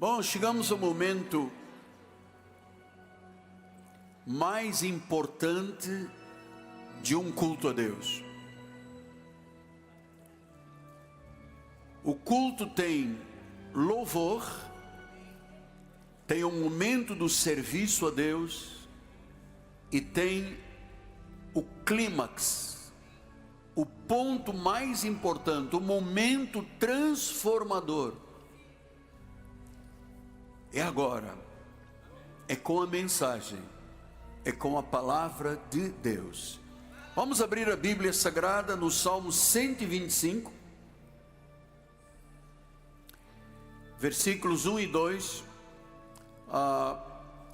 Bom, chegamos ao momento mais importante de um culto a Deus. O culto tem louvor, tem um momento do serviço a Deus e tem o clímax, o ponto mais importante, o momento transformador. É agora, é com a mensagem, é com a palavra de Deus. Vamos abrir a Bíblia Sagrada no Salmo 125, versículos 1 e 2.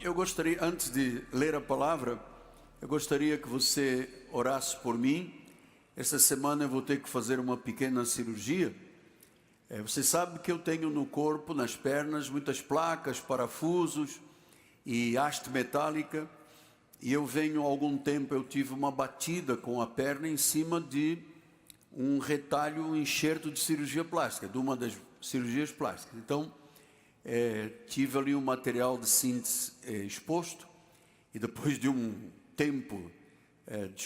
Eu gostaria, antes de ler a palavra, eu gostaria que você orasse por mim. Essa semana eu vou ter que fazer uma pequena cirurgia. Você sabe que eu tenho no corpo, nas pernas, muitas placas, parafusos e haste metálica. E eu venho há algum tempo, eu tive uma batida com a perna em cima de um retalho, um enxerto de cirurgia plástica, de uma das cirurgias plásticas. Então, tive ali um material de síntese exposto. E depois de um tempo,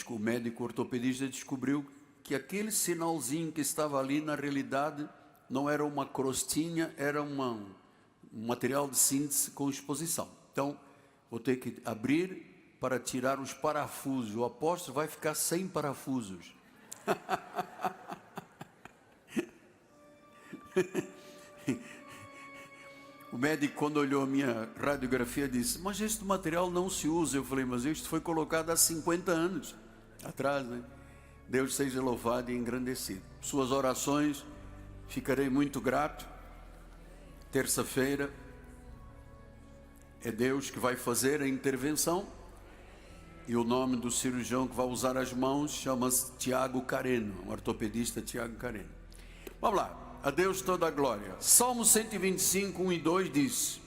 o médico ortopedista descobriu que aquele sinalzinho que estava ali, na realidade, não era uma crostinha, era um material de síntese com exposição. Então, vou ter que abrir para tirar os parafusos. O apóstolo vai ficar sem parafusos. O médico, quando olhou a minha radiografia, disse: mas este material não se usa. Eu falei: mas isto foi colocado há 50 anos atrás, né? Deus seja louvado e engrandecido. Suas orações, ficarei muito grato. Terça-feira é Deus que vai fazer a intervenção. E o nome do cirurgião que vai usar as mãos chama-se Tiago Careno, um ortopedista Tiago Careno. Vamos lá, a Deus toda a glória. Salmo 125, 1 e 2 diz: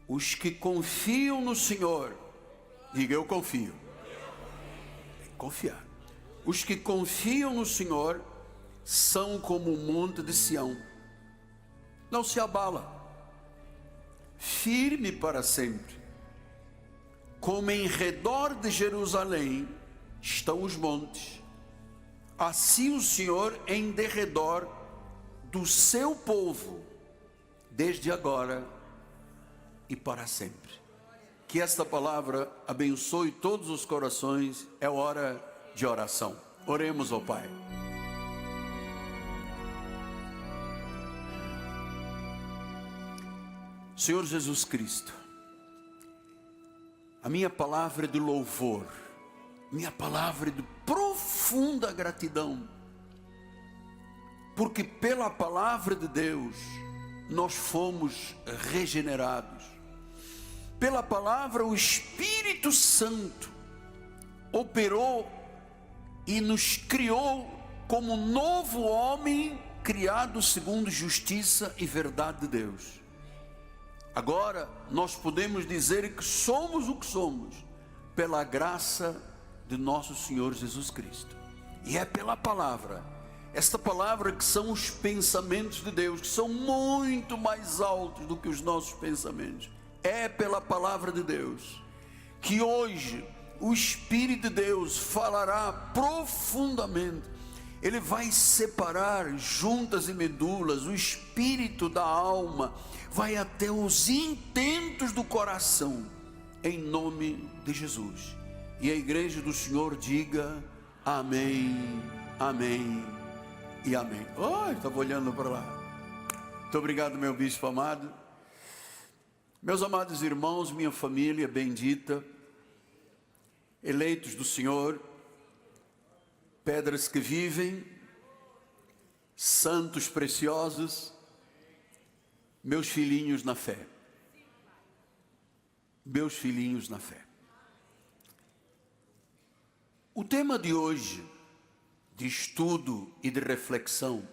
os que confiam no Senhor, diga eu confio. Tem que confiar. Os que confiam no Senhor são como o monte de Sião, não se abala, firme para sempre. Como em redor de Jerusalém estão os montes, assim o Senhor em derredor do seu povo, desde agora e para sempre. Que esta palavra abençoe todos os corações. É hora de oração. Oremos ao Pai. Senhor Jesus Cristo, a minha palavra é de louvor, minha palavra é de profunda gratidão, porque pela palavra de Deus nós fomos regenerados. Pela palavra o Espírito Santo operou e nos criou como novo homem, criado segundo justiça e verdade de Deus. Agora nós podemos dizer que somos o que somos pela graça de nosso Senhor Jesus Cristo. E é pela palavra, esta palavra que são os pensamentos de Deus, que são muito mais altos do que os nossos pensamentos. É pela palavra de Deus que hoje o Espírito de Deus falará profundamente. Ele vai separar juntas e medulas, o espírito da alma, vai até os intentos do coração, em nome de Jesus. E a igreja do Senhor diga amém, amém e amém. Estava olhando para lá. Muito obrigado, meu bispo amado. Meus amados irmãos, minha família bendita, eleitos do Senhor, pedras que vivem, santos preciosos, meus filhinhos na fé. Meus filhinhos na fé. O tema de hoje, de estudo e de reflexão,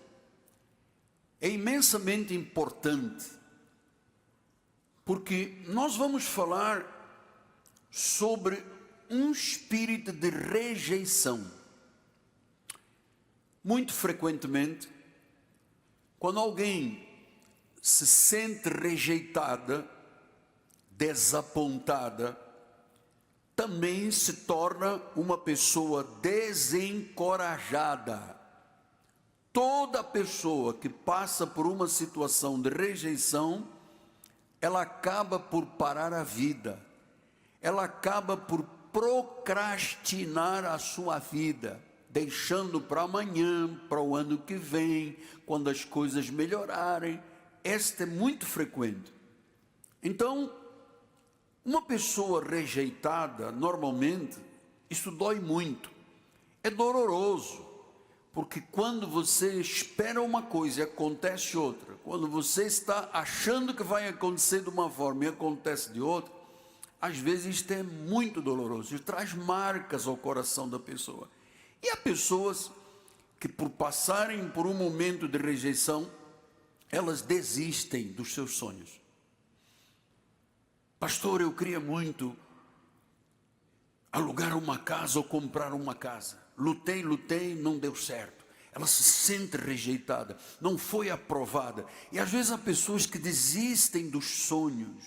é imensamente importante, porque nós vamos falar sobre um espírito de rejeição. Muito frequentemente, quando alguém se sente rejeitada, desapontada, também se torna uma pessoa desencorajada. Toda pessoa que passa por uma situação de rejeição, ela acaba por parar a vida, ela acaba por procrastinar a sua vida, deixando para amanhã, para o ano que vem, quando as coisas melhorarem. Esta é muito frequente. Então, uma pessoa rejeitada, normalmente, isso dói muito, é doloroso, porque quando você espera uma coisa e acontece outra, quando você está achando que vai acontecer de uma forma e acontece de outra, às vezes isto é muito doloroso, isso traz marcas ao coração da pessoa. E há pessoas que, por passarem por um momento de rejeição, elas desistem dos seus sonhos. Pastor, eu queria muito alugar uma casa ou comprar uma casa. Lutei, não deu certo. Ela se sente rejeitada, não foi aprovada. E às vezes há pessoas que desistem dos sonhos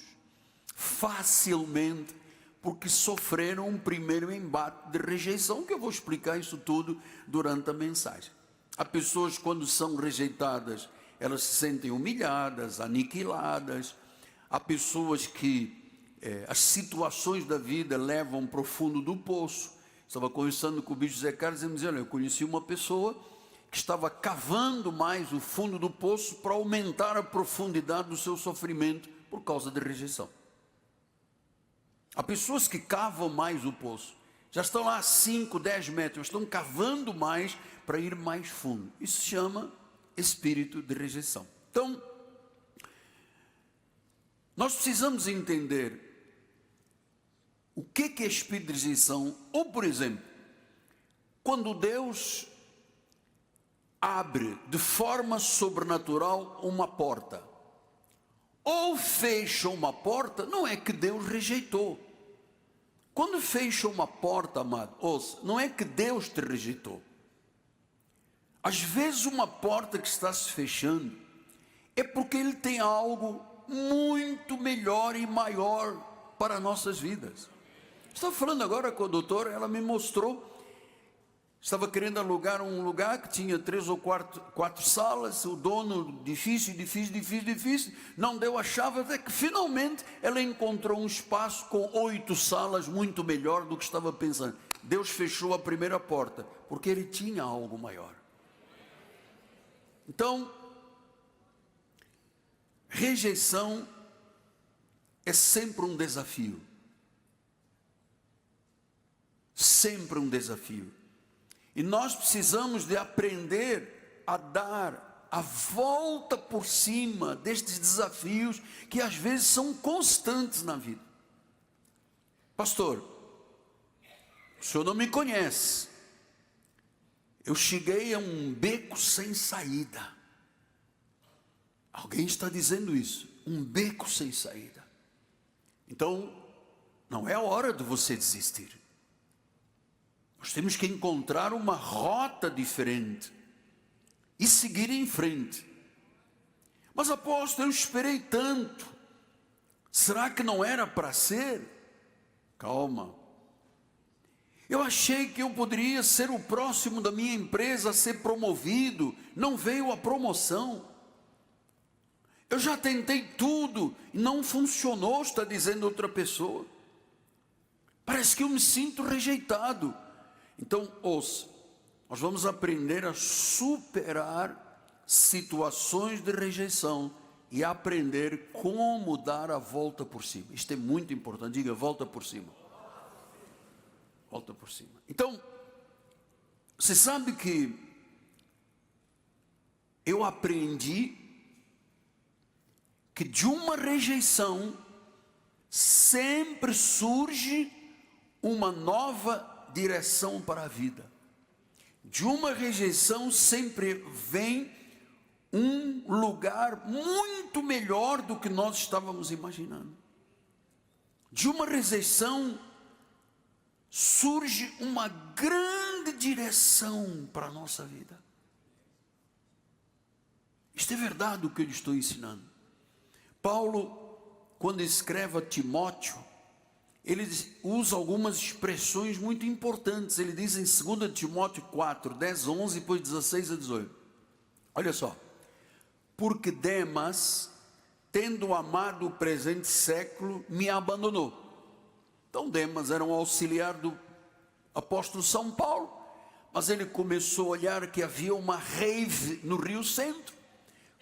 facilmente, porque sofreram um primeiro embate de rejeição, que eu vou explicar isso tudo durante a mensagem. Há pessoas, quando são rejeitadas, elas se sentem humilhadas, aniquiladas. Há pessoas que as situações da vida levam para o fundo do poço. Estava conversando com o Bispo Zé Carlos e me dizia, olha, eu conheci uma pessoa que estava cavando mais o fundo do poço para aumentar a profundidade do seu sofrimento por causa da rejeição. Há pessoas que cavam mais o poço, já estão lá a 5, 10 metros, estão cavando mais para ir mais fundo. Isso se chama espírito de rejeição. Então, nós precisamos entender o que é espírito de rejeição. Ou, por exemplo, quando Deus abre de forma sobrenatural uma porta, ou fecha uma porta, não é que Deus rejeitou. Quando fecha uma porta, amado, ouça, não é que Deus te rejeitou. Às vezes uma porta que está se fechando é porque Ele tem algo muito melhor e maior para nossas vidas. Estava falando agora com a doutora, ela me mostrou, estava querendo alugar um lugar que tinha 3 ou 4 salas, o dono difícil, não deu a chave, até que finalmente ela encontrou um espaço com 8 salas, muito melhor do que estava pensando. Deus fechou a primeira porta, porque Ele tinha algo maior. Então, rejeição é sempre um desafio. Sempre um desafio. E nós precisamos de aprender a dar a volta por cima destes desafios que às vezes são constantes na vida. Pastor, o senhor não me conhece. Eu cheguei a um beco sem saída. Alguém está dizendo isso, um beco sem saída. Então, não é a hora de você desistir. Nós temos que encontrar uma rota diferente e seguir em frente. Mas apóstolo, eu esperei tanto. Será que não era para ser? Calma. Eu achei que eu poderia ser o próximo da minha empresa a ser promovido. Não veio a promoção. Eu já tentei tudo e não funcionou, está dizendo outra pessoa. Parece que eu me sinto rejeitado. Então, ouça, nós vamos aprender a superar situações de rejeição e aprender como dar a volta por cima. Isto é muito importante, diga volta por cima. Volta por cima. Então, você sabe que eu aprendi que de uma rejeição sempre surge uma nova direção para a vida. De uma rejeição sempre vem um lugar muito melhor do que nós estávamos imaginando. De uma rejeição surge uma grande direção para a nossa vida. Isto é verdade o que eu lhe estou ensinando. Paulo, quando escreve a Timóteo, ele usa algumas expressões muito importantes. Ele diz em 2 Timóteo 4, 10, 11, depois 16 a 18. Olha só. Porque Demas, tendo amado o presente século, me abandonou. Então Demas era um auxiliar do apóstolo São Paulo, mas ele começou a olhar que havia uma rave no Rio Centro,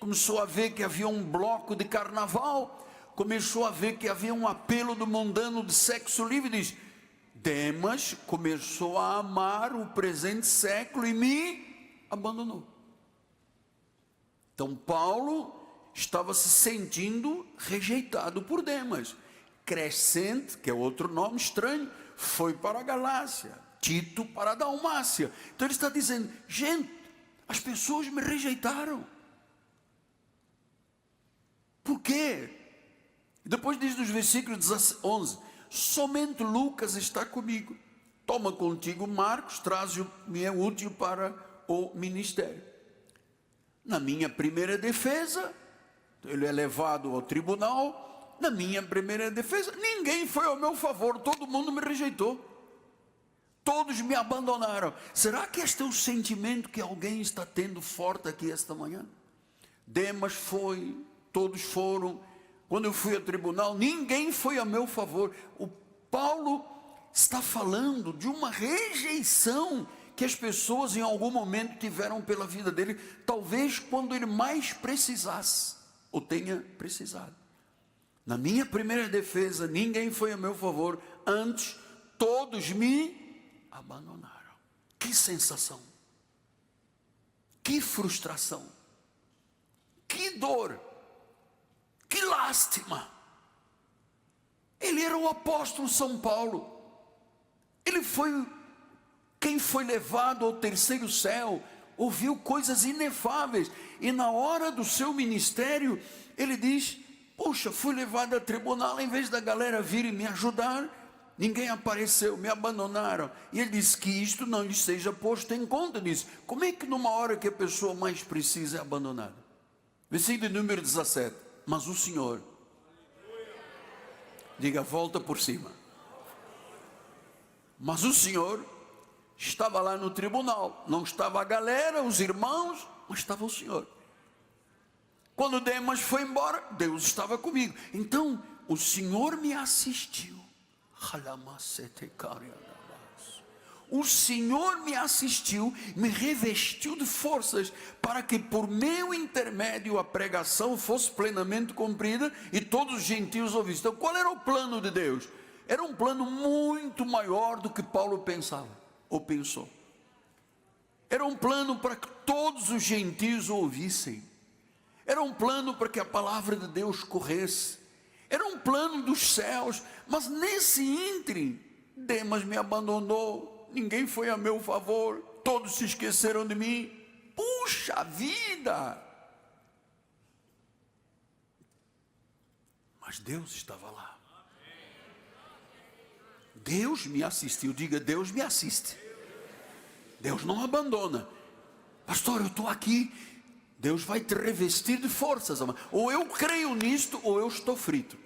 começou a ver que havia um bloco de carnaval, começou a ver que havia um apelo do mundano de sexo livre. Diz: Demas começou a amar o presente século e me abandonou. Então Paulo estava se sentindo rejeitado por Demas. Crescente, que é outro nome estranho, foi para a Galácia, Tito para a Dalmácia. Então ele está dizendo: gente, as pessoas me rejeitaram. Por quê? Depois diz nos versículos 11: somente Lucas está comigo. Toma contigo Marcos, traz-me, é útil para o ministério. Na minha primeira defesa, ele é levado ao tribunal. Na minha primeira defesa, ninguém foi ao meu favor, todo mundo me rejeitou, todos me abandonaram. Será que este é o sentimento que alguém está tendo forte aqui esta manhã? Demas foi, todos foram. Quando eu fui ao tribunal, ninguém foi a meu favor. O Paulo está falando de uma rejeição que as pessoas em algum momento tiveram pela vida dele, talvez quando ele mais precisasse, ou tenha precisado. Na minha primeira defesa, ninguém foi a meu favor, antes todos me abandonaram. Que sensação, que frustração, que dor, que lástima. Ele era o apóstolo São Paulo, ele foi quem foi levado ao terceiro céu, ouviu coisas inefáveis, e na hora do seu ministério, ele diz: puxa, fui levado a tribunal, em vez da galera vir e me ajudar, ninguém apareceu, me abandonaram. E ele diz que isto não lhe seja posto em conta. Diz: como é que numa hora que a pessoa mais precisa é abandonada? Versículo número 17. Mas o Senhor, diga, volta por cima. Mas o Senhor estava lá no tribunal, não estava a galera, os irmãos, mas estava o Senhor. Quando Demas foi embora, Deus estava comigo. Então o Senhor me assistiu. O Senhor me assistiu, me revestiu de forças, para que por meu intermédio a pregação fosse plenamente cumprida e todos os gentios ouvissem. Então qual era o plano de Deus? Era um plano muito maior do que Paulo pensava, ou pensou. Era um plano para que todos os gentios ouvissem. Era um plano para que a palavra de Deus corresse. Era um plano dos céus. Mas nesse ínterim, Demas me abandonou, ninguém foi a meu favor, todos se esqueceram de mim. Puxa vida! Mas Deus estava lá. Deus me assistiu. Diga, Deus me assiste. Deus não abandona. Pastor, eu estou aqui. Deus vai te revestir de forças. Ou eu creio nisto, ou eu estou frito.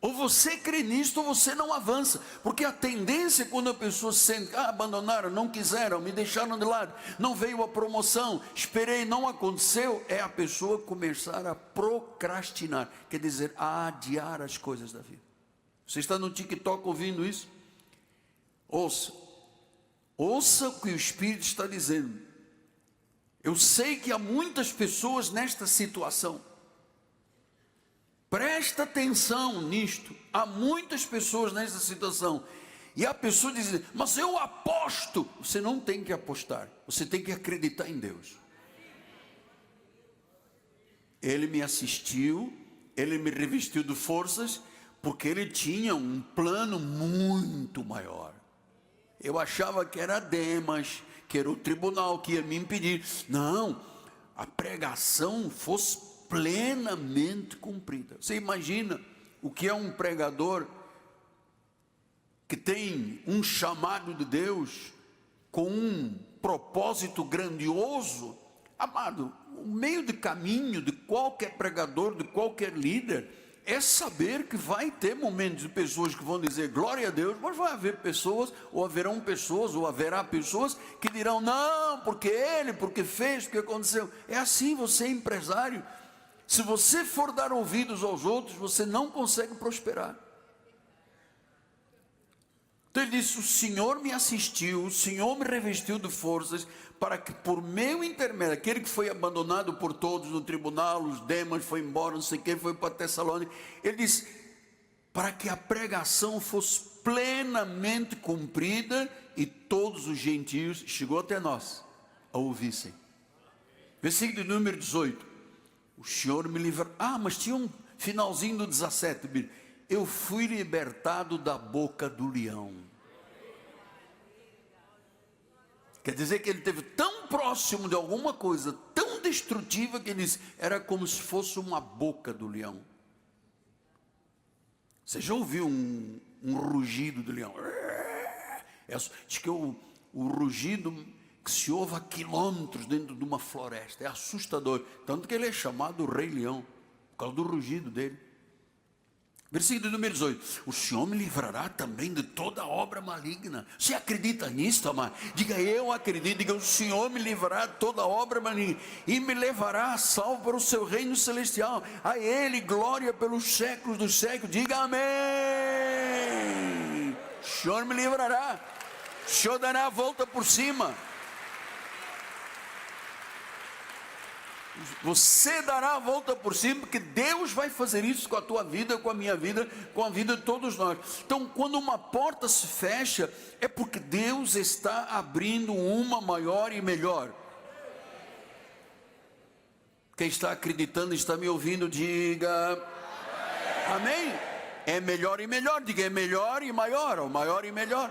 Ou você crê nisto, ou você não avança. Porque a tendência, quando a pessoa sente: abandonaram, não quiseram, me deixaram de lado, não veio a promoção, esperei, não aconteceu, é a pessoa começar a procrastinar, quer dizer, a adiar as coisas da vida. Você está no TikTok ouvindo isso? Ouça o que o Espírito está dizendo. Eu sei que há muitas pessoas nesta situação. Presta atenção nisto. Há muitas pessoas nesta situação. E a pessoa diz: mas eu aposto. Você não tem que apostar. Você tem que acreditar em Deus. Ele me assistiu. Ele me revestiu de forças. Porque ele tinha um plano muito maior. Eu achava que era Demas, que era o tribunal que ia me impedir. Não, a pregação fosse plenamente cumprida. Você imagina o que é um pregador que tem um chamado de Deus com um propósito grandioso? Amado, o meio de caminho de qualquer pregador, de qualquer líder, é saber que vai ter momentos de pessoas que vão dizer glória a Deus, mas vai haver pessoas, ou haverão pessoas, ou haverá pessoas que dirão não, porque ele, porque fez, porque aconteceu. É assim, você é empresário. Se você for dar ouvidos aos outros, você não consegue prosperar. Então ele disse: o Senhor me assistiu, o Senhor me revestiu de forças, para que por meu intermédio, aquele que foi abandonado por todos no tribunal, os Demas foi embora, não sei quem, foi para Tessalônica, ele disse, para que a pregação fosse plenamente cumprida, e todos os gentios, chegou até nós, a ouvissem. Versículo número 18, o Senhor me livrou, mas tinha um finalzinho do 17, eu fui libertado da boca do leão. Quer dizer que ele esteve tão próximo de alguma coisa, tão destrutiva, que ele disse, era como se fosse uma boca do leão. Você já ouviu um rugido do leão? Diz que é o rugido que se ouve a quilômetros dentro de uma floresta, é assustador, tanto que ele é chamado o Rei Leão, por causa do rugido dele. Versículo número 18, o Senhor me livrará também de toda obra maligna. Você acredita nisso, amado? Diga, eu acredito. Diga, o Senhor me livrará de toda obra maligna, e me levará a salvo para o seu reino celestial, a Ele glória pelos séculos dos séculos. Diga amém. O Senhor me livrará, o Senhor dará a volta por cima. Você dará a volta por cima, porque Deus vai fazer isso com a tua vida, com a minha vida, com a vida de todos nós. Então, quando uma porta se fecha, é porque Deus está abrindo uma maior e melhor. Quem está acreditando, está me ouvindo, diga amém. É melhor e melhor, diga, é melhor e maior, ou maior e melhor.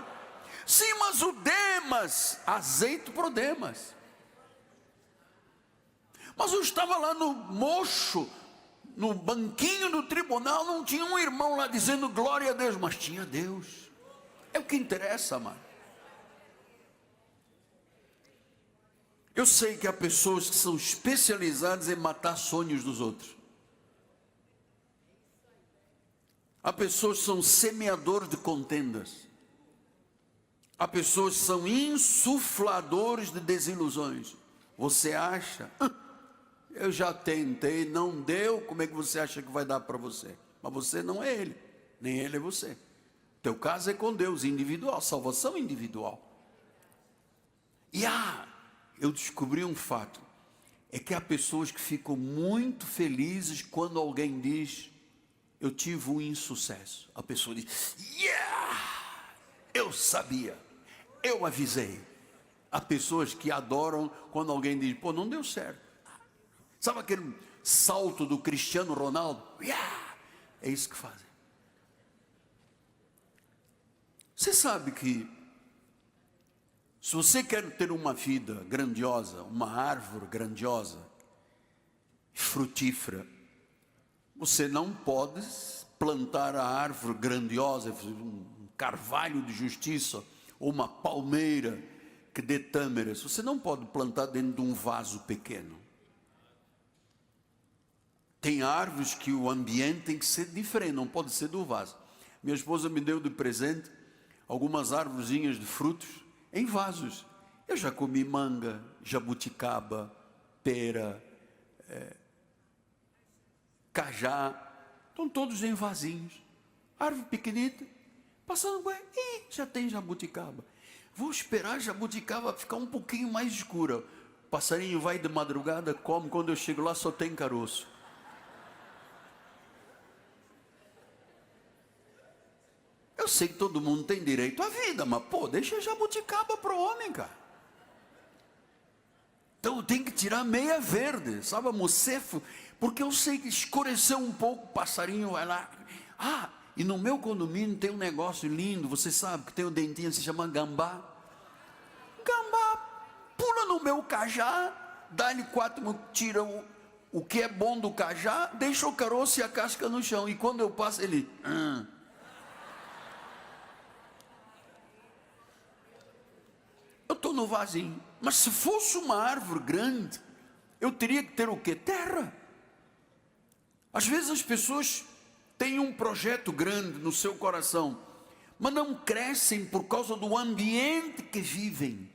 Sim, mas o Demas, azeite pro Demas. Mas eu estava lá no mocho, no banquinho do tribunal, não tinha um irmão lá dizendo glória a Deus, mas tinha Deus. É o que interessa, amado. Eu sei que há pessoas que são especializadas em matar sonhos dos outros. Há pessoas que são semeadores de contendas. Há pessoas que são insufladores de desilusões. Você acha? Eu já tentei, não deu, como é que você acha que vai dar para você? Mas você não é ele, nem ele é você. Teu caso é com Deus, individual, salvação individual. E eu descobri um fato, é que há pessoas que ficam muito felizes quando alguém diz, eu tive um insucesso. A pessoa diz, eu sabia, eu avisei. Há pessoas que adoram quando alguém diz, pô, não deu certo. Sabe aquele salto do Cristiano Ronaldo? É isso que fazem. Você sabe que, se você quer ter uma vida grandiosa, uma árvore grandiosa, frutífera, você não pode plantar a árvore grandiosa, um carvalho de justiça, ou uma palmeira que dê tâmaras. Você não pode plantar dentro de um vaso pequeno. Tem árvores que o ambiente tem que ser diferente, não pode ser do vaso. Minha esposa me deu de presente algumas árvorezinhas de frutos em vasos. Eu já comi manga, jabuticaba, pera, cajá, estão todos em vasinhos. Árvore pequenita, passando, já tem jabuticaba. Vou esperar a jabuticaba ficar um pouquinho mais escura. O passarinho vai de madrugada, come, quando eu chego lá só tem caroço. Eu sei que todo mundo tem direito à vida, mas deixa a jabuticaba para o homem, cara. Então eu tenho que tirar meia verde, sabe, a mocefo, porque eu sei que escureceu um pouco, o passarinho vai lá. E no meu condomínio tem um negócio lindo, você sabe que tem um dentinho, se chama gambá. Gambá pula no meu cajá, dá-lhe 4, tira o que é bom do cajá, deixa o caroço e a casca no chão, e quando eu passo ele... Eu estou no vasinho, mas se fosse uma árvore grande, eu teria que ter o quê? Terra. Às vezes as pessoas têm um projeto grande no seu coração, mas não crescem por causa do ambiente que vivem.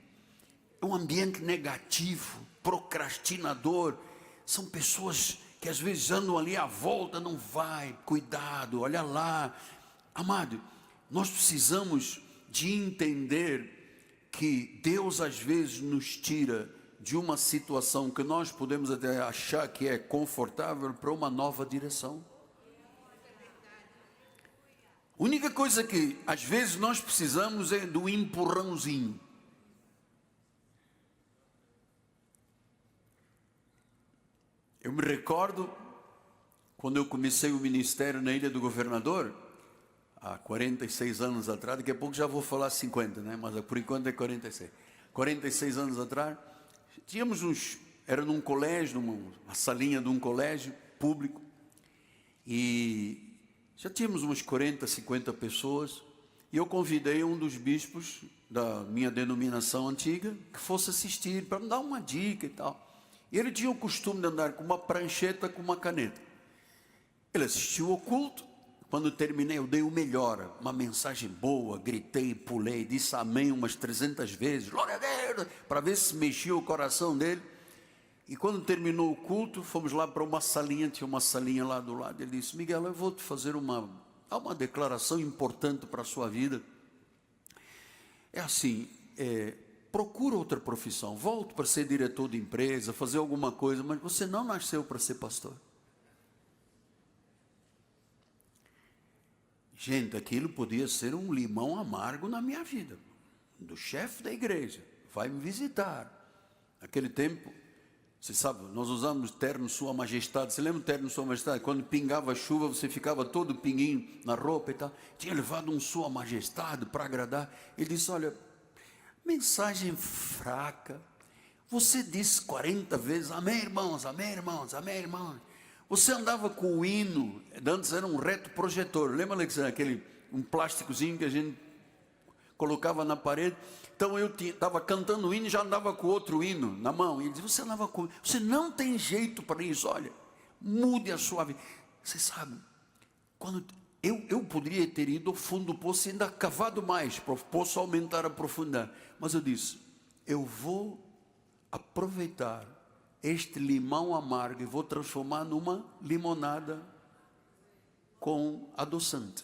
É um ambiente negativo, procrastinador. São pessoas que às vezes andam ali à volta, não vai, cuidado, olha lá. Amado, nós precisamos de entender que Deus às vezes nos tira de uma situação que nós podemos até achar que é confortável para uma nova direção. A única coisa que às vezes nós precisamos é do empurrãozinho. Eu me recordo, quando eu comecei o ministério na Ilha do Governador, há 46 anos atrás, daqui a pouco já vou falar 50, né? Mas por enquanto é 46. 46 anos atrás, era num colégio, uma salinha de um colégio público, e já tínhamos umas 40, 50 pessoas, e eu convidei um dos bispos da minha denominação antiga, que fosse assistir, para me dar uma dica e tal. E ele tinha o costume de andar com uma prancheta, com uma caneta. Ele assistiu ao culto. Quando terminei, eu dei o melhor, uma mensagem boa, gritei, pulei, disse amém umas 300 vezes, glória a Deus, para ver se mexia o coração dele. E quando terminou o culto, fomos lá para uma salinha, tinha uma salinha lá do lado. Ele disse: Miguel, eu vou te fazer uma declaração importante para a sua vida. É assim, procura outra profissão, volte para ser diretor de empresa, fazer alguma coisa, mas você não nasceu para ser pastor. Gente, aquilo podia ser um limão amargo na minha vida. Do chefe da igreja, vai me visitar. Naquele tempo, você sabe, nós usamos terno Sua Majestade. Você lembra do terno Sua Majestade? Quando pingava chuva, você ficava todo pinguinho na roupa e tal. Tinha levado um Sua Majestade para agradar. Ele disse: olha, mensagem fraca. Você disse 40 vezes, amém, irmãos, amém, irmãos, amém, irmãos. Você andava com o hino, antes era um retroprojetor. Lembra, Alexandre, um plásticozinho que a gente colocava na parede? Então eu estava cantando o hino e já andava com outro hino na mão. E ele disse: você não tem jeito para isso, olha, mude a sua vida. Você sabe, quando eu poderia ter ido ao fundo do poço e ainda cavado mais, para o poço aumentar a profundidade. Mas eu disse: eu vou aproveitar este limão amargo e vou transformar numa limonada com adoçante.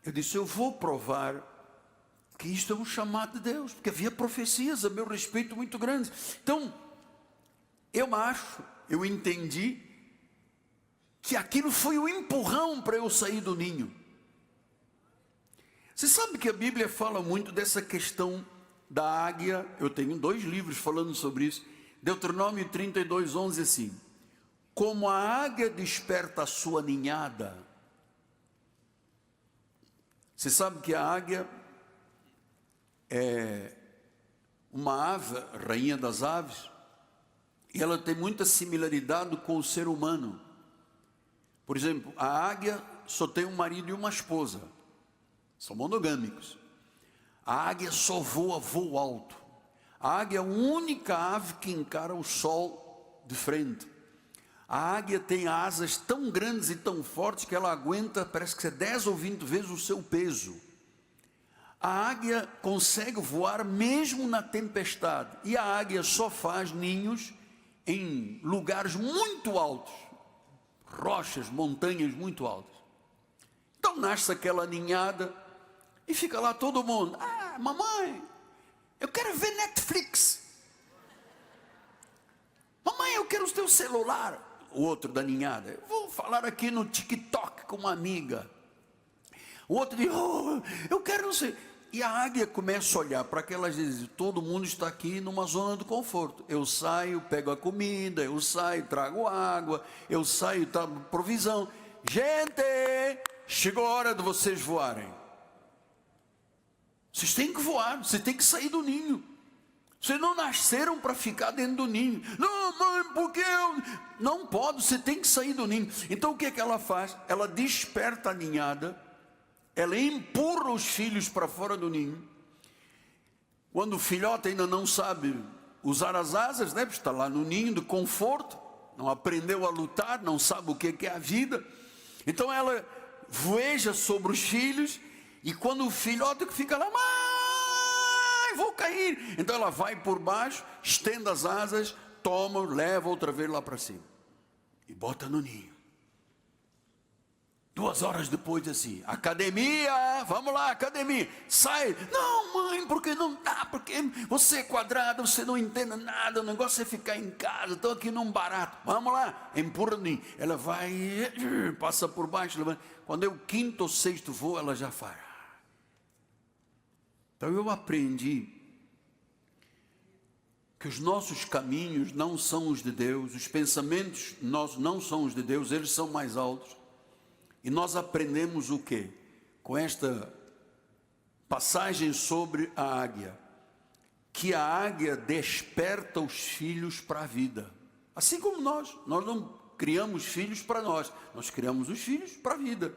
Eu disse: eu vou provar que isto é um chamado de Deus, porque havia profecias a meu respeito muito grandes. Então, eu entendi que aquilo foi um empurrão para eu sair do ninho. Você sabe que a Bíblia fala muito dessa questão da águia. Eu tenho 2 livros falando sobre isso. Deuteronômio 32:11, assim: como a águia desperta a sua ninhada. Você sabe que a águia é uma ave, rainha das aves, e ela tem muita similaridade com o ser humano. Por exemplo, a águia só tem um marido e uma esposa, são monogâmicos. A águia só voa voo alto. A águia é a única ave que encara o sol de frente. A águia tem asas tão grandes e tão fortes que ela aguenta, parece que é 10 ou 20 vezes o seu peso. A águia consegue voar mesmo na tempestade. E a águia só faz ninhos em lugares muito altos, rochas, montanhas muito altas. Então nasce aquela ninhada e fica lá todo mundo: ah, mamãe, eu quero ver Netflix. Mamãe, eu quero o teu celular. O outro da ninhada: eu vou falar aqui no TikTok com uma amiga. O outro diz: oh, eu quero não sei. E a águia começa a olhar para aquelas e diz: todo mundo está aqui numa zona de conforto. Eu saio, pego a comida, eu saio, trago água, eu saio, trago provisão. Gente, chegou a hora de vocês voarem. Vocês têm que voar, vocês têm que sair do ninho. Vocês não nasceram para ficar dentro do ninho. Não, mãe, porque eu... Não pode, você tem que sair do ninho. Então o que é que ela faz? Ela desperta a ninhada, ela empurra os filhos para fora do ninho. Quando o filhote ainda não sabe usar as asas, né? Está lá no ninho de conforto, não aprendeu a lutar, não sabe o que é a vida. Então ela voeja sobre os filhos, e quando o filhote fica lá, mãe, vou cair. Então ela vai por baixo, estende as asas, toma, leva outra vez lá para cima e bota no ninho. 2 horas depois, assim, academia, vamos lá, academia, sai. Não, mãe, porque não dá, porque você é quadrada, você não entende nada, o negócio é ficar em casa, estou aqui num barato, vamos lá, empurra no ninho. Ela vai, passa por baixo, levanta. Quando é o 5º ou 6º voo, ela já faz. Então eu aprendi que os nossos caminhos não são os de Deus, os pensamentos nossos não são os de Deus, eles são mais altos. E nós aprendemos o quê? Com esta passagem sobre a águia, que a águia desperta os filhos para a vida. Assim como nós não criamos filhos para nós criamos os filhos para a vida.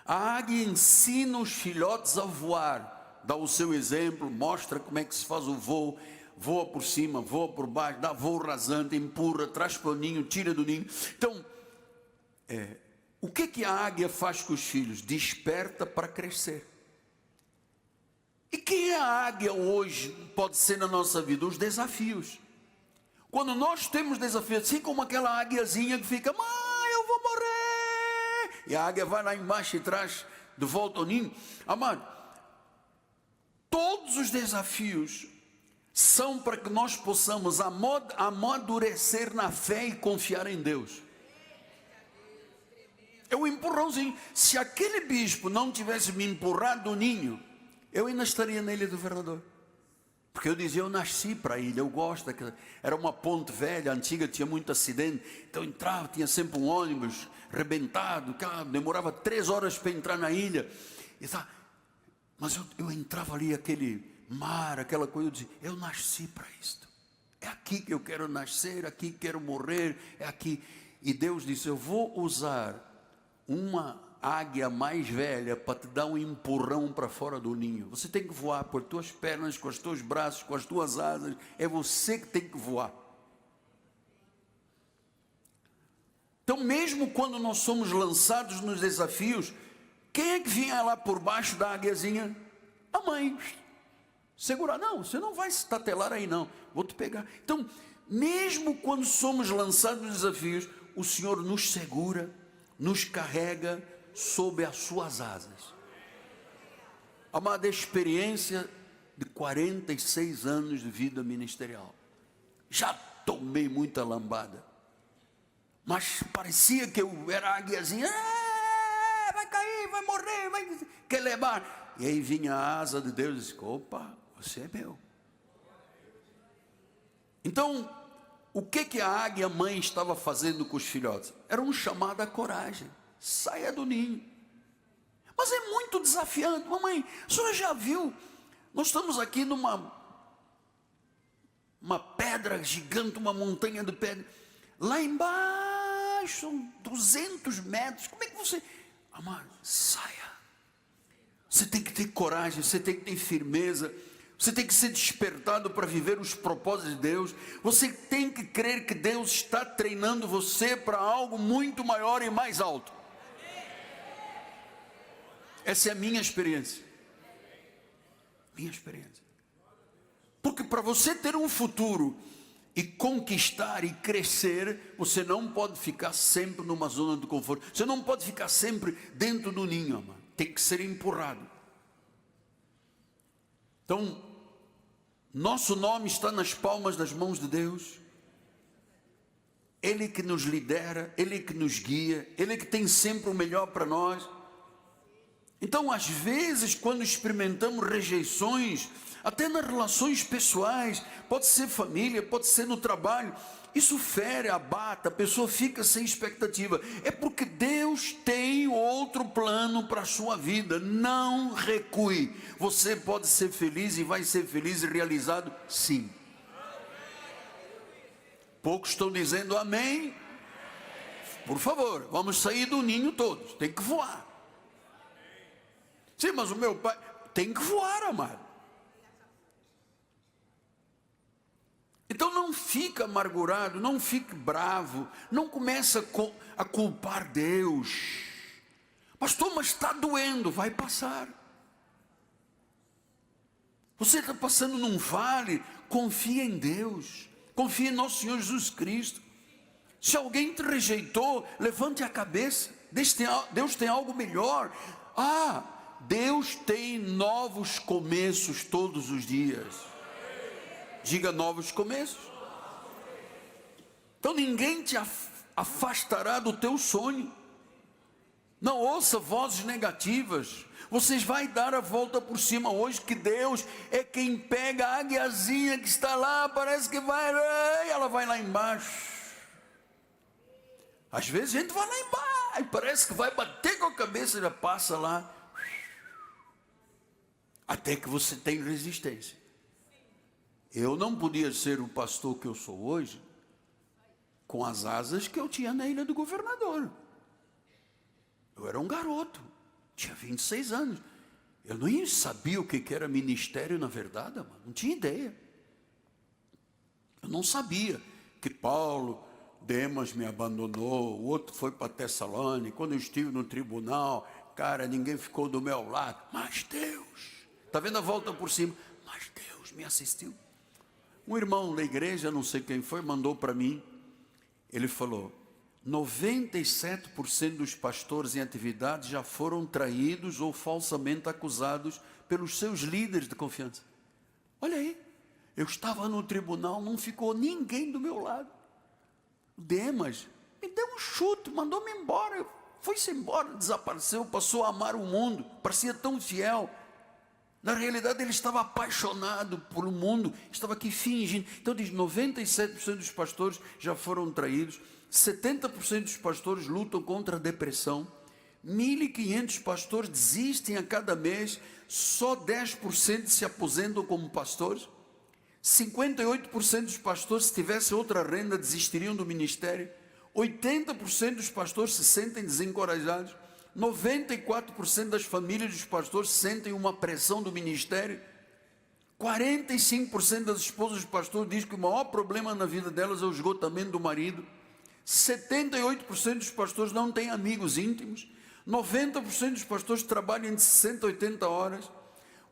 A águia ensina os filhotes a voar, dá o seu exemplo, mostra como é que se faz o voo, voa por cima, voa por baixo, dá voo rasante, empurra, traz para o ninho, tira do ninho. Então, o que a águia faz com os filhos? Desperta para crescer. E quem é a águia hoje? Pode ser na nossa vida os desafios. Quando nós temos desafios, assim como aquela águiazinha que fica, mãe, eu vou morrer. E a águia vai lá embaixo e traz de volta ao ninho. Amado, todos os desafios são para que nós possamos amadurecer na fé e confiar em Deus. É um empurrãozinho. Se aquele bispo não tivesse me empurrado do ninho, eu ainda estaria na Ilha do Governador. Porque eu dizia, eu nasci para a ilha, eu gosto daquela. Era uma ponte velha, antiga, tinha muito acidente. Então eu entrava, tinha sempre um ônibus rebentado, demorava 3 horas para entrar na ilha. Mas eu entrava ali, aquele mar, aquela coisa, eu dizia, eu nasci para isto. É aqui que eu quero nascer, é aqui que quero morrer, é aqui. E Deus disse, eu vou usar uma águia mais velha para te dar um empurrão para fora do ninho. Você tem que voar por tuas pernas, com os teus braços, com as tuas asas. É você que tem que voar. Então, mesmo quando nós somos lançados nos desafios, quem é que vinha lá por baixo da águiazinha? A mãe. Segurar, não, você não vai se tatelar aí não, vou te pegar. Então, mesmo quando somos lançados nos desafios, o Senhor nos segura, nos carrega sob as suas asas. Amada, experiência de 46 anos de vida ministerial. Já tomei muita lambada, mas parecia que eu era águiazinha, vai cair, vai morrer, vai quer levar. E aí vinha a asa de Deus e disse, opa, você é meu. Então, o que a águia mãe estava fazendo com os filhotes? Era um chamado à coragem. Saia do ninho. Mas é muito desafiante. Mamãe, a senhora já viu? Nós estamos aqui numa pedra gigante, uma montanha de pedra. Lá embaixo, são 200 metros. Como é que você... Amado, saia. Você tem que ter coragem, você tem que ter firmeza. Você tem que ser despertado para viver os propósitos de Deus. Você tem que crer que Deus está treinando você para algo muito maior e mais alto. Essa é a minha experiência. Minha experiência. Porque para você ter um futuro e conquistar e crescer, você não pode ficar sempre numa zona de conforto. Você não pode ficar sempre dentro do ninho, amado. Tem que ser empurrado. Então, nosso nome está nas palmas das mãos de Deus. Ele que nos lidera, Ele que nos guia, Ele que tem sempre o melhor para nós. Então, às vezes, quando experimentamos rejeições, até nas relações pessoais, pode ser família, pode ser no trabalho, isso fere, abata, a pessoa fica sem expectativa. É porque Deus tem outro plano para a sua vida. Não recue. Você pode ser feliz e vai ser feliz e realizado, sim. Poucos estão dizendo amém. Por favor, vamos sair do ninho todos. Tem que voar. Sim, mas o meu pai tem que voar, amado. não fica amargurado, não fique bravo, não começa a culpar Deus. Pastor, mas está doendo, vai passar. Você está passando num vale, confia em Deus, confia em nosso Senhor Jesus Cristo. Se alguém te rejeitou, levante a cabeça, Deus tem algo melhor. Deus tem novos começos todos os dias. Diga novos começos. Então ninguém te afastará do teu sonho. Não ouça vozes negativas. Vocês vão dar a volta por cima hoje, que Deus é quem pega a águiazinha que está lá, parece que vai, ela vai lá embaixo. Às vezes a gente vai lá embaixo, parece que vai bater com a cabeça, já passa lá. Até que você tem resistência. Eu não podia ser o pastor que eu sou hoje com as asas que eu tinha na Ilha do Governador. Eu era um garoto, tinha 26 anos. Eu nem sabia o que era ministério na verdade, mano. Não tinha ideia. Eu não sabia que Paulo, Demas me abandonou, o outro foi para Tessalônica. Quando eu estive no tribunal, cara, ninguém ficou do meu lado. Mas Deus, está vendo a volta por cima? Mas Deus me assistiu. Um irmão da igreja, não sei quem foi, mandou para mim. Ele falou: 97% dos pastores em atividade já foram traídos ou falsamente acusados pelos seus líderes de confiança. Olha aí, eu estava no tribunal, não ficou ninguém do meu lado. Demas me deu um chute, mandou-me embora. Foi-se embora, desapareceu, passou a amar o mundo, parecia tão fiel. Na realidade ele estava apaixonado por o mundo, estava aqui fingindo. Então diz, 97% dos pastores já foram traídos, 70% dos pastores lutam contra a depressão, 1.500 pastores desistem a cada mês, só 10% se aposentam como pastores, 58% dos pastores, se tivessem outra renda, desistiriam do ministério, 80% dos pastores se sentem desencorajados, 94% das famílias dos pastores sentem uma pressão do ministério, 45% das esposas dos pastores dizem que o maior problema na vida delas é o esgotamento do marido, 78% dos pastores não têm amigos íntimos, 90% dos pastores trabalham de 60 a 80 horas,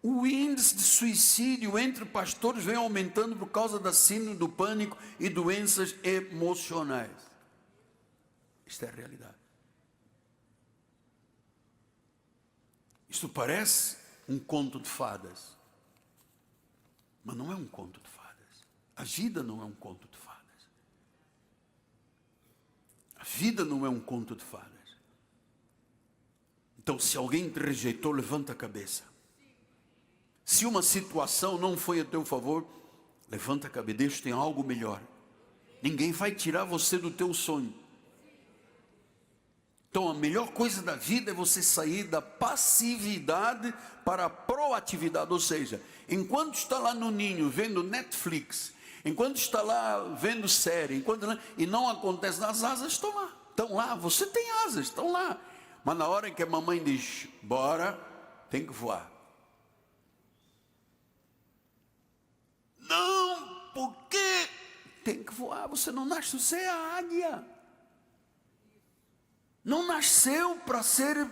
o índice de suicídio entre pastores vem aumentando por causa da síndrome do pânico e doenças emocionais. Isto é a realidade. Isto parece um conto de fadas, mas não é um conto de fadas. A vida não é um conto de fadas. A vida não é um conto de fadas. Então, se alguém te rejeitou, levanta a cabeça. Se uma situação não foi a teu favor, levanta a cabeça. Deus tem algo melhor. Ninguém vai tirar você do teu sonho. Então a melhor coisa da vida é você sair da passividade para a proatividade. Ou seja, enquanto está lá no ninho vendo Netflix, enquanto está lá vendo série, e não acontece, as asas estão lá, você tem asas, estão lá. Mas na hora em que a mamãe diz, bora, tem que voar. Não, porque tem que voar, você não nasce, você é a águia. Não nasceu para ser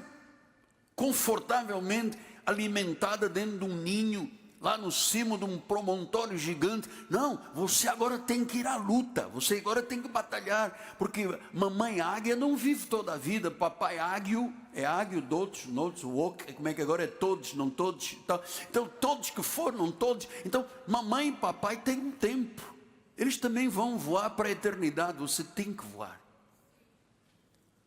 confortavelmente alimentada dentro de um ninho, lá no cimo de um promontório gigante. Não, você agora tem que ir à luta, você agora tem que batalhar, porque mamãe águia não vive toda a vida, papai águio, é águio, dotos, como é que agora é todos, não todos, então todos que foram, não todos. Então mamãe e papai têm um tempo, eles também vão voar para a eternidade, você tem que voar.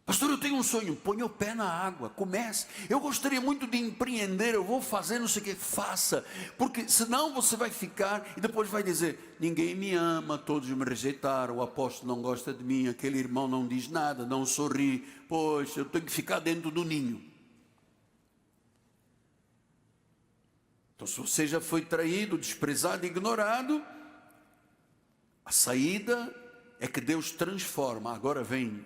Pastor, eu tenho um sonho, ponha o pé na água, comece. Eu gostaria muito de empreender, eu vou fazer não sei o que, faça. Porque senão você vai ficar e depois vai dizer, ninguém me ama, todos me rejeitaram, o apóstolo não gosta de mim, aquele irmão não diz nada, não sorri. Poxa, eu tenho que ficar dentro do ninho. Então se você já foi traído, desprezado, ignorado, a saída é que Deus transforma. Agora vem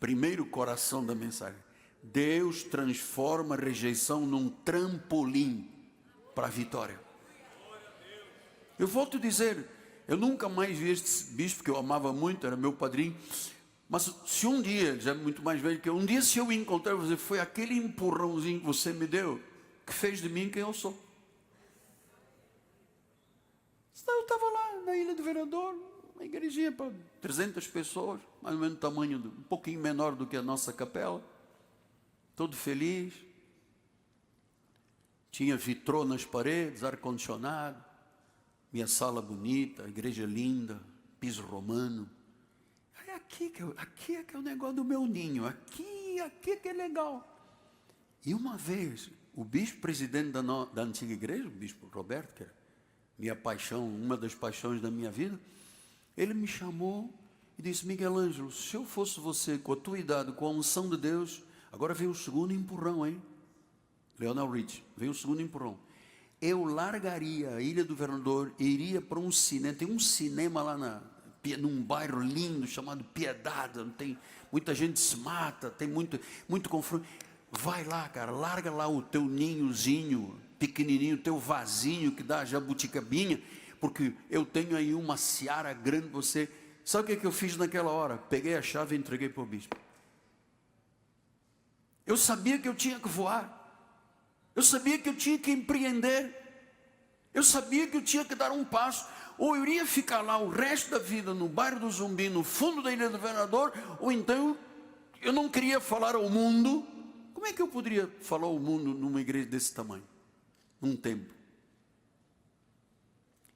primeiro coração da mensagem. Deus transforma a rejeição num trampolim para a vitória. Eu volto a dizer, Eu nunca mais vi este bispo, que eu amava muito, era meu padrinho. Mas se um dia, já é muito mais velho que eu, um dia se eu encontrar você, foi aquele empurrãozinho que você me deu, que fez de mim quem eu sou. Senão eu estava lá na Ilha do Vereador, uma igrejinha para 300 pessoas, mais ou menos o tamanho, um pouquinho menor do que a nossa capela, todo feliz. Tinha vitrô nas paredes, ar-condicionado, minha sala bonita, a igreja linda, piso romano. É aqui é que é o negócio do meu ninho, aqui que é legal. E uma vez, o bispo presidente da antiga igreja, o bispo Roberto, que era minha paixão, uma das paixões da minha vida, ele me chamou e disse: Miguel Ângelo, se eu fosse você, com a tua idade, com a unção de Deus, agora vem o segundo empurrão, hein? Leonel Rich, vem o segundo empurrão. Eu largaria a Ilha do Vereador e iria para um cinema. Tem um cinema lá num bairro lindo chamado Piedade, tem muita gente se mata, tem muito confronto. Vai lá, cara, larga lá o teu ninhozinho pequenininho, o teu vasinho que dá jabuticabinha, porque eu tenho aí uma seara grande. Você sabe o que eu fiz naquela hora? Peguei a chave e entreguei para o bispo. Eu sabia que eu tinha que voar. Eu sabia que eu tinha que empreender. Eu sabia que eu tinha que dar um passo. Ou eu iria ficar lá o resto da vida no bairro do Zumbi, no fundo da Ilha do Vereador, ou então eu não queria falar ao mundo. Como é que eu poderia falar ao mundo numa igreja desse tamanho? Num templo.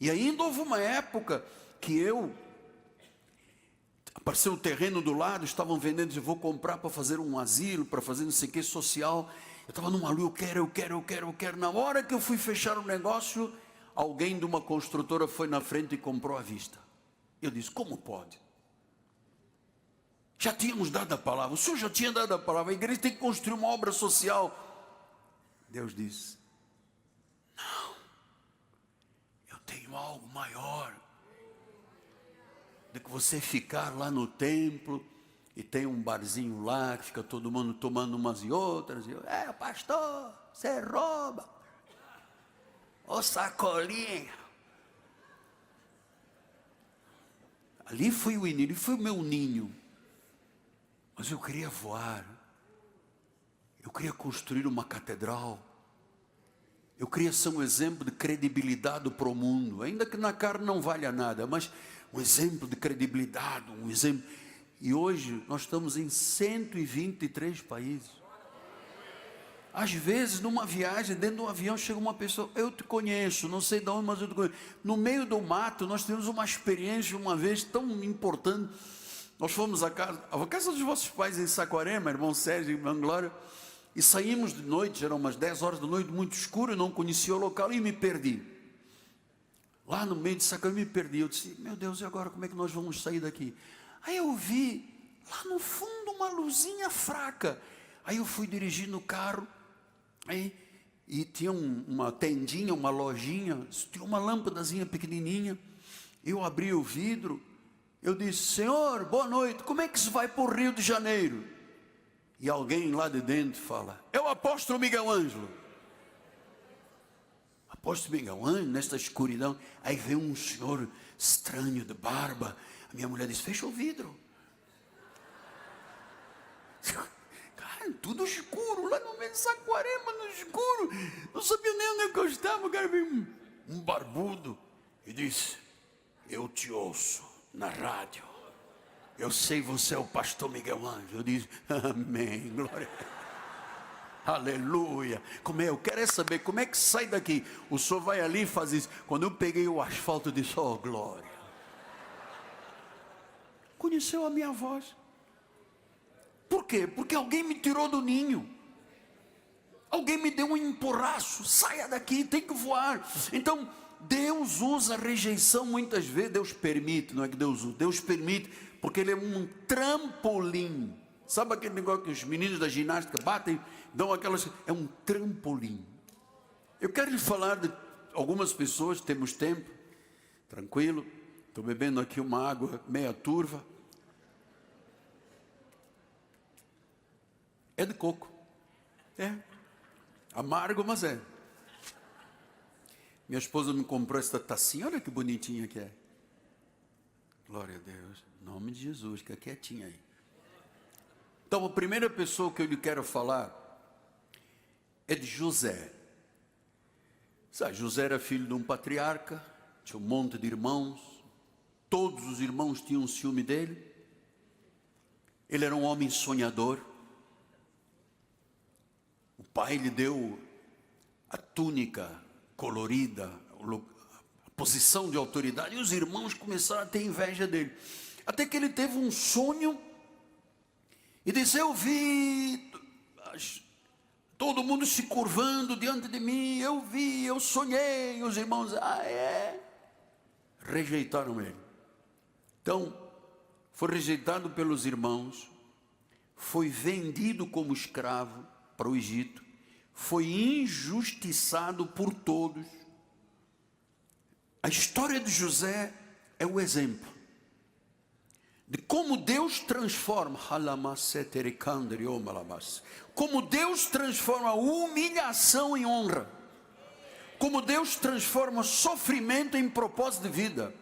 E ainda houve uma época que apareceu o terreno do lado, estavam vendendo, eu vou comprar para fazer um asilo, para fazer não sei o que social. Eu estava numa lua, eu quero. Na hora que eu fui fechar o negócio, alguém de uma construtora foi na frente e comprou à vista. Eu disse: como pode? Já tínhamos dado a palavra, o senhor já tinha dado a palavra, a igreja tem que construir uma obra social. Deus disse: não, eu tenho algo maior do que você ficar lá no templo. E tem um barzinho lá, que fica todo mundo tomando umas e outras. E eu: pastor, você rouba. Ô sacolinha. Ali foi o início, foi o meu ninho. Mas eu queria voar. Eu queria construir uma catedral. Eu queria ser um exemplo de credibilidade para o mundo. Ainda que na carne não valha nada, mas um exemplo de credibilidade, um exemplo. E hoje nós estamos em 123 países. Às vezes, numa viagem, dentro de um avião, chega uma pessoa: eu te conheço, não sei de onde, mas eu te conheço. No meio do mato, nós tivemos uma experiência uma vez tão importante. Nós fomos à casa dos vossos pais em Saquarema, irmão Sérgio e irmã Glória, e saímos de noite, eram umas 10 horas da noite, muito escuro, eu não conhecia o local e me perdi. Lá no meio de Saquarema me perdi. Eu disse: meu Deus, e agora como é que nós vamos sair daqui? Aí eu vi lá no fundo uma luzinha fraca. Aí eu fui dirigindo o carro, e tinha uma tendinha, uma lojinha, tinha uma lâmpadazinha pequenininha. Eu abri o vidro, eu disse: senhor, boa noite, como é que se vai para o Rio de Janeiro? E alguém lá de dentro fala: é o apóstolo Miguel Ângelo. Apóstolo Miguel Ângelo, nesta escuridão. Aí veio um senhor estranho de barba. A minha mulher disse: fecha o vidro. Cara, tudo escuro, lá no meio de Saquarema, no escuro. Não sabia nem onde é que eu estava. O cara veio um barbudo e disse: eu te ouço na rádio. Eu sei, você é o pastor Miguel Ângelo. Eu disse: amém, glória. Aleluia. Como é? Eu quero saber como é que sai daqui. O senhor vai ali e faz isso. Quando eu peguei o asfalto, eu disse: oh, glória. Conheceu a minha voz. Por quê? Porque alguém me tirou do ninho. Alguém me deu um empurraço. Saia daqui, tem que voar. Então, Deus usa a rejeição muitas vezes. Deus permite, não é que Deus usa. Deus permite, porque Ele é um trampolim. Sabe aquele negócio que os meninos da ginástica batem, dão aquelas... É um trampolim. Eu quero lhe falar de algumas pessoas, temos tempo, tranquilo. Estou bebendo aqui uma água meia turva. É de coco. É. Amargo, mas é. Minha esposa me comprou esta tacinha. Olha que bonitinha que é. Glória a Deus. Em nome de Jesus, fica quietinho aí. Então, a primeira pessoa que eu lhe quero falar é de José. Sabe, José era filho de um patriarca, tinha um monte de irmãos, todos os irmãos tinham ciúme dele. Ele era um homem sonhador. O pai lhe deu a túnica colorida, a posição de autoridade, e os irmãos começaram a ter inveja dele. Até que ele teve um sonho e disse: eu vi todo mundo se curvando diante de mim, eu sonhei. Os irmãos, rejeitaram ele. Então, foi rejeitado pelos irmãos, foi vendido como escravo para o Egito, foi injustiçado por todos. A história de José é o exemplo de como Deus transforma, como Deus transforma a humilhação em honra, como Deus transforma sofrimento em propósito de vida,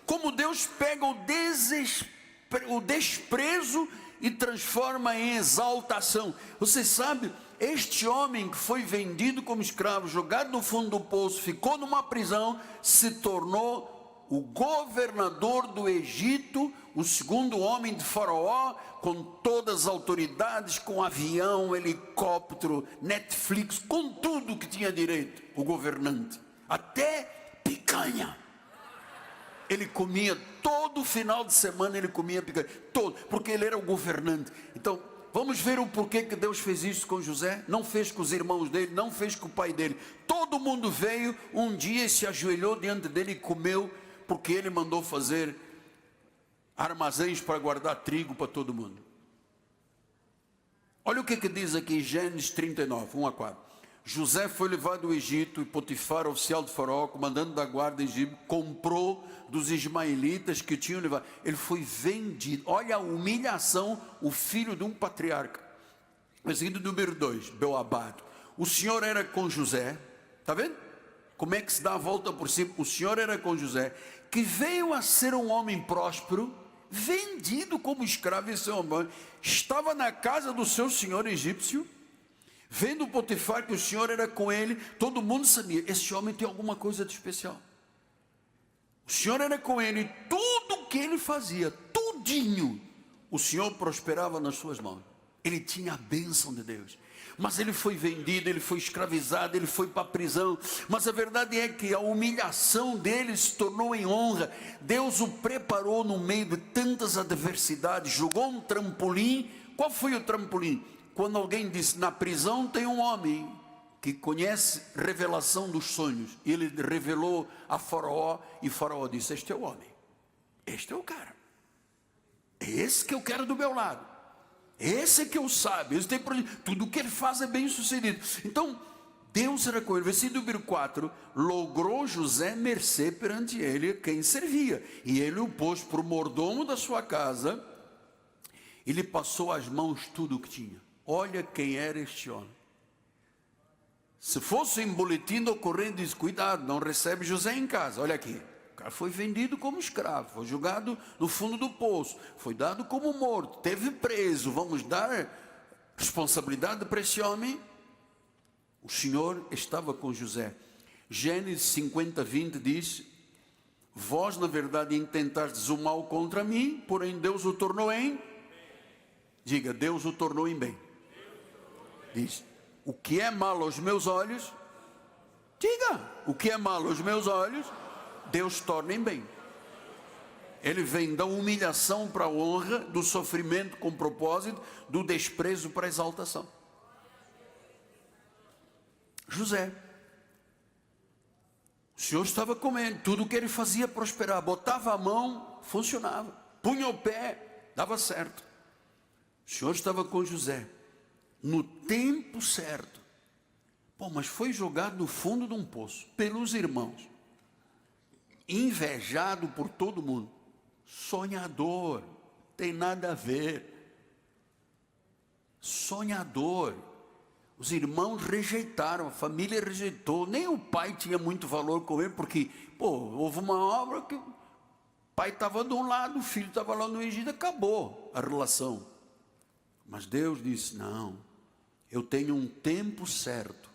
como Deus pega o desprezo e transforma em exaltação. Você sabe, este homem que foi vendido como escravo, jogado no fundo do poço, ficou numa prisão, se tornou o governador do Egito, o segundo homem de Faraó, com todas as autoridades, com avião, helicóptero, Netflix, com tudo que tinha direito, o governante, até picanha. Ele comia todo final de semana, ele comia picanha, todo, porque ele era o governante. Então, vamos ver o porquê que Deus fez isso com José. Não fez com os irmãos dele, não fez com o pai dele. Todo mundo veio um dia e se ajoelhou diante dele e comeu, porque ele mandou fazer armazéns para guardar trigo para todo mundo. Olha o que diz aqui em Gênesis 39, 1 a 4. José foi levado ao Egito e Potifar, oficial de Faraó, comandante da guarda egípcia, comprou dos ismaelitas que tinham levado. Ele foi vendido. Olha a humilhação, o filho de um patriarca. Versículo número 2, Beoabado. O Senhor era com José, está vendo? Como é que se dá a volta por cima? O Senhor era com José, que veio a ser um homem próspero, vendido como escravo. Esse homem estava na casa do seu senhor egípcio, vendo Potifar que o Senhor era com ele, todo mundo sabia, esse homem tem alguma coisa de especial. O Senhor era com ele, tudo que ele fazia, tudinho, o Senhor prosperava nas suas mãos. Ele tinha a bênção de Deus. Mas ele foi vendido, ele foi escravizado, ele foi para a prisão. Mas a verdade é que a humilhação dele se tornou em honra. Deus o preparou no meio de tantas adversidades, jogou um trampolim. Qual foi o trampolim? Quando alguém disse, na prisão tem um homem que conhece revelação dos sonhos. E ele revelou a Faraó, e Faraó disse, este é o homem, este é o cara, é esse que eu quero do meu lado, esse é que eu sabe, esse tem tudo que ele faz é bem sucedido. Então, Deus era com ele. Versículo número 4, logrou José mercê perante ele quem servia, e ele o pôs por mordomo da sua casa, e lhe passou às mãos tudo o que tinha. Olha quem era este homem. Se fosse em boletim de ocorrência, diz, cuidado, não recebe José em casa. Olha aqui, o cara foi vendido como escravo, foi jogado no fundo do poço, foi dado como morto, teve preso. Vamos dar responsabilidade para esse homem? O Senhor estava com José. Gênesis 50, 20 diz, vós na verdade intentastes o mal contra mim, porém Deus o tornou em... Diga, Deus o tornou em bem. Diz, o que é mal aos meus olhos, diga, o que é mal aos meus olhos, Deus torna em bem. Ele vem da humilhação para a honra, do sofrimento com propósito, do desprezo para a exaltação. José, o Senhor estava com ele, tudo o que ele fazia prosperar, botava a mão, funcionava, punha o pé, dava certo. O Senhor estava com José, no tempo certo. Pô, mas foi jogado no fundo de um poço, pelos irmãos, invejado por todo mundo, sonhador, tem nada a ver, sonhador. Os irmãos rejeitaram, a família rejeitou, nem o pai tinha muito valor com ele, porque, pô, houve uma obra que pai estava de um lado, o filho estava lá no Egito, acabou a relação. Mas Deus disse: não, eu tenho um tempo certo,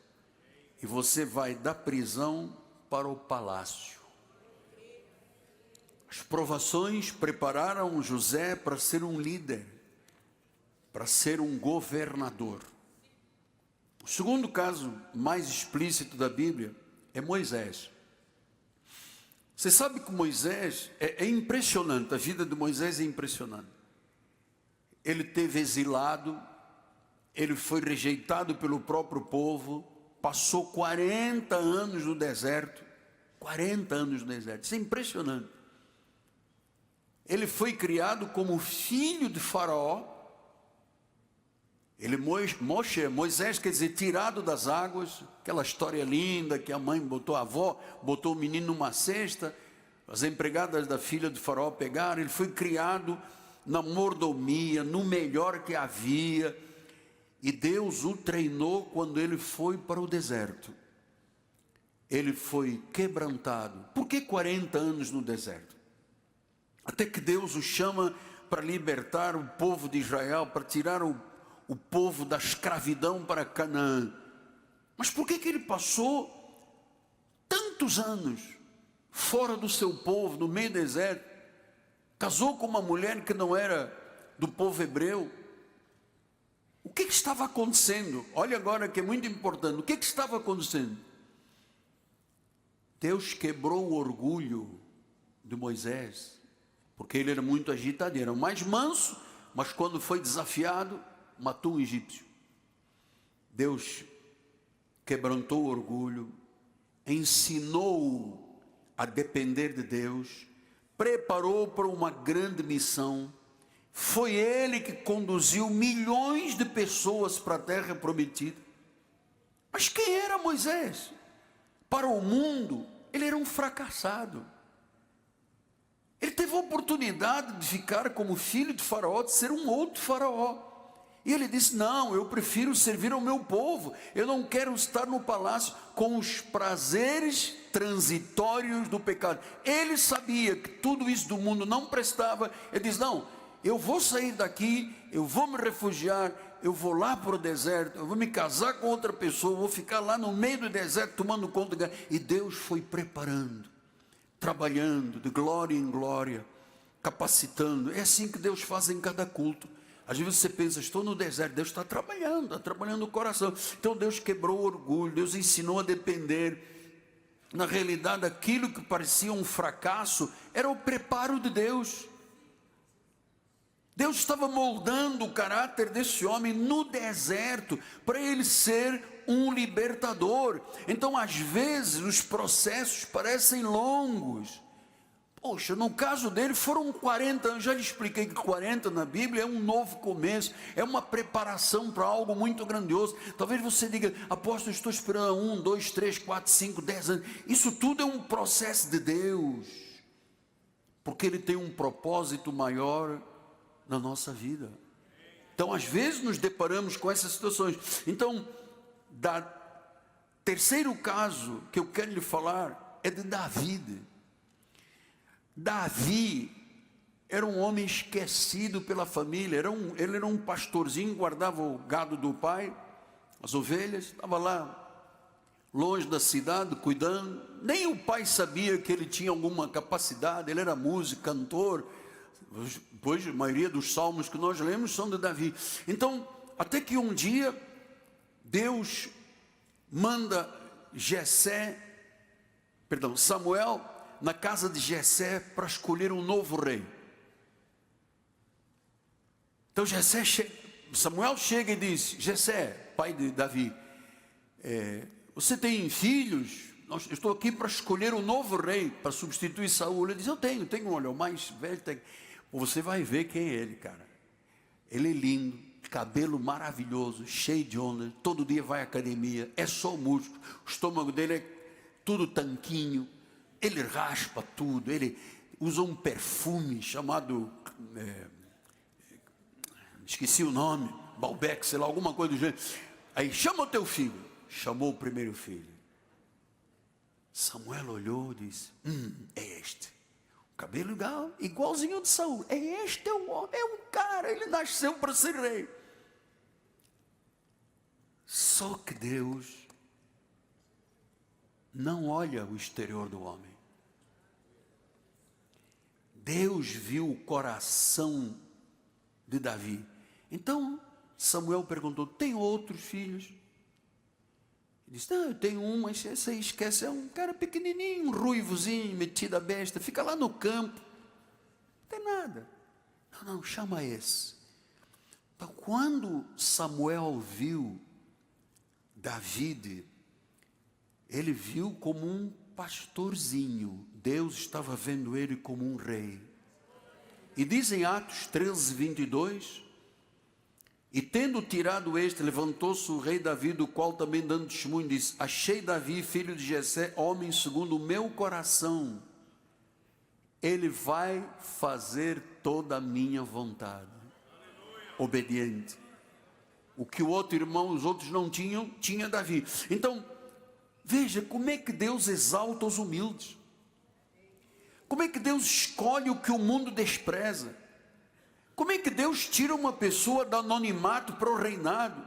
e você vai da prisão para o palácio. As provações prepararam José para ser um líder, para ser um governador. O segundo caso mais explícito da Bíblia é Moisés. Você sabe que Moisés é impressionante, a vida de Moisés é impressionante. Ele teve exilado, ele foi rejeitado pelo próprio povo, passou 40 anos no deserto, 40 anos no deserto, isso é impressionante. Ele foi criado como filho de Faraó. Moisés quer dizer tirado das águas, aquela história linda que a mãe botou, a avó botou o menino numa cesta, as empregadas da filha de Faraó pegaram. Ele foi criado na mordomia, no melhor que havia, e Deus o treinou quando ele foi para o deserto. Ele foi quebrantado. Por que 40 anos no deserto? Até que Deus o chama para libertar o povo de Israel, para tirar o povo da escravidão para Canaã. Mas por que ele passou tantos anos fora do seu povo, no meio do deserto? Casou com uma mulher que não era do povo hebreu. O que estava acontecendo? Olha agora que é muito importante. O que estava acontecendo? Deus quebrou o orgulho de Moisés, porque ele era muito agitado, era o mais manso, mas quando foi desafiado, matou um egípcio. Deus quebrantou o orgulho, ensinou-o a depender de Deus, preparou para uma grande missão. Foi ele que conduziu milhões de pessoas para a terra prometida. Mas quem era Moisés? Para o mundo, ele era um fracassado. Ele teve a oportunidade de ficar como filho de Faraó, de ser um outro Faraó. E ele disse: não, eu prefiro servir ao meu povo. Eu não quero estar no palácio com os prazeres transitórios do pecado. Ele sabia que tudo isso do mundo não prestava. Ele disse: não, eu vou sair daqui, eu vou me refugiar, eu vou lá para o deserto, eu vou me casar com outra pessoa, vou ficar lá no meio do deserto tomando conta. E Deus foi preparando, trabalhando de glória em glória, capacitando. É assim que Deus faz em cada culto. Às vezes você pensa: estou no deserto. Deus está trabalhando o coração. Então Deus quebrou o orgulho, Deus ensinou a depender. Na realidade, aquilo que parecia um fracasso era o preparo de Deus. Deus estava moldando o caráter desse homem no deserto, para ele ser um libertador. Então, às vezes, os processos parecem longos. Poxa, no caso dele foram 40 anos. Já lhe expliquei que 40 na Bíblia é um novo começo, é uma preparação para algo muito grandioso. Talvez você diga: apóstolo, estou esperando 1, 2, 3, 4, 5, 10 anos. Isso tudo é um processo de Deus, porque Ele tem um propósito maior na nossa vida. Então, às vezes nos deparamos com essas situações. Então, terceiro caso que eu quero lhe falar é de Davi. Davi era um homem esquecido pela família. Ele era um pastorzinho, guardava o gado do pai, as ovelhas, estava lá longe da cidade cuidando. Nem o pai sabia que ele tinha alguma capacidade. Ele era músico, cantor. Pois a maioria dos salmos que nós lemos são de Davi. Então, até que um dia Deus manda Samuel na casa de Jessé para escolher um novo rei. Então Samuel chega e diz: Jessé, pai de Davi, você tem filhos? Eu estou aqui para escolher um novo rei para substituir Saul. Ele diz: eu tenho, olha, o mais velho tem. Você vai ver quem é ele, cara. Ele é lindo, cabelo maravilhoso, cheio de onda, todo dia vai à academia, é só músculo, o estômago dele é tudo tanquinho, ele raspa tudo, ele usa um perfume chamado, esqueci o nome, Balbec, sei lá, alguma coisa do gênero. Aí: chama o teu filho. Chamou o primeiro filho. Samuel olhou e disse: é este. cabelo igualzinho de Saul. Este é o homem, é um cara, ele nasceu para ser rei. Só que Deus não olha o exterior do homem. Deus viu o coração de Davi. Então Samuel perguntou: tem outros filhos? Ele disse: não, eu tenho um, mas esse aí esquece, é um cara pequenininho, um ruivozinho, metido a besta, fica lá no campo, não tem nada. Não, chama esse. Então quando Samuel viu Davi, ele viu como um pastorzinho. Deus estava vendo ele como um rei. E diz em Atos 13, 22, e tendo tirado este, levantou-se o rei Davi, do qual também dando testemunho, disse: achei Davi, filho de Jessé, homem segundo o meu coração. Ele vai fazer toda a minha vontade. Obediente. O que o outro irmão, os outros não tinham, tinha Davi. Então, veja como é que Deus exalta os humildes. Como é que Deus escolhe o que o mundo despreza? Como é que Deus tira uma pessoa do anonimato para o reinado?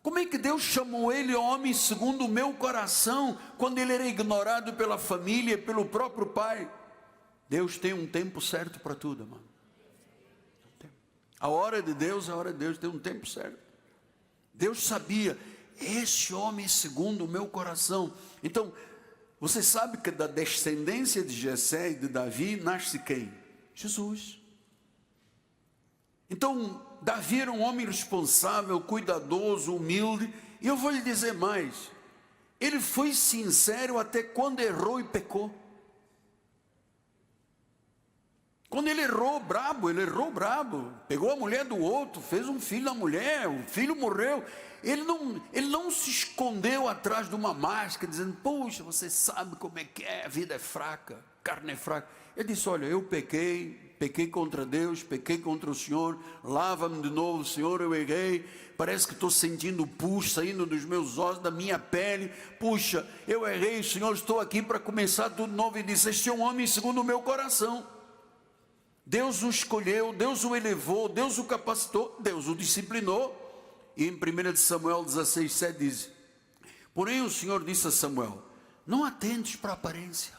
Como é que Deus chamou ele homem segundo o meu coração, quando ele era ignorado pela família, pelo próprio pai? Deus tem um tempo certo para tudo, mano. A hora de Deus, tem um tempo certo. Deus sabia, esse homem é segundo o meu coração. Então, você sabe que da descendência de Jessé e de Davi nasce quem? Jesus. Então, Davi era um homem responsável, cuidadoso, humilde. E eu vou lhe dizer mais, ele foi sincero até quando errou e pecou. Quando ele errou brabo, pegou a mulher do outro, fez um filho da mulher, o filho morreu. Ele não se escondeu atrás de uma máscara, dizendo: poxa, você sabe como é que é, a vida é fraca, a carne é fraca. Ele disse: olha, eu pequei contra Deus, pequei contra o Senhor, lava-me de novo, Senhor, eu errei, parece que estou sentindo pus saindo dos meus ossos, da minha pele, puxa, eu errei, Senhor, estou aqui para começar tudo novo. E disse: este é um homem segundo o meu coração. Deus o escolheu, Deus o elevou, Deus o capacitou, Deus o disciplinou. E em 1 Samuel 16, 7 diz: porém o Senhor disse a Samuel: não atentes para a aparência.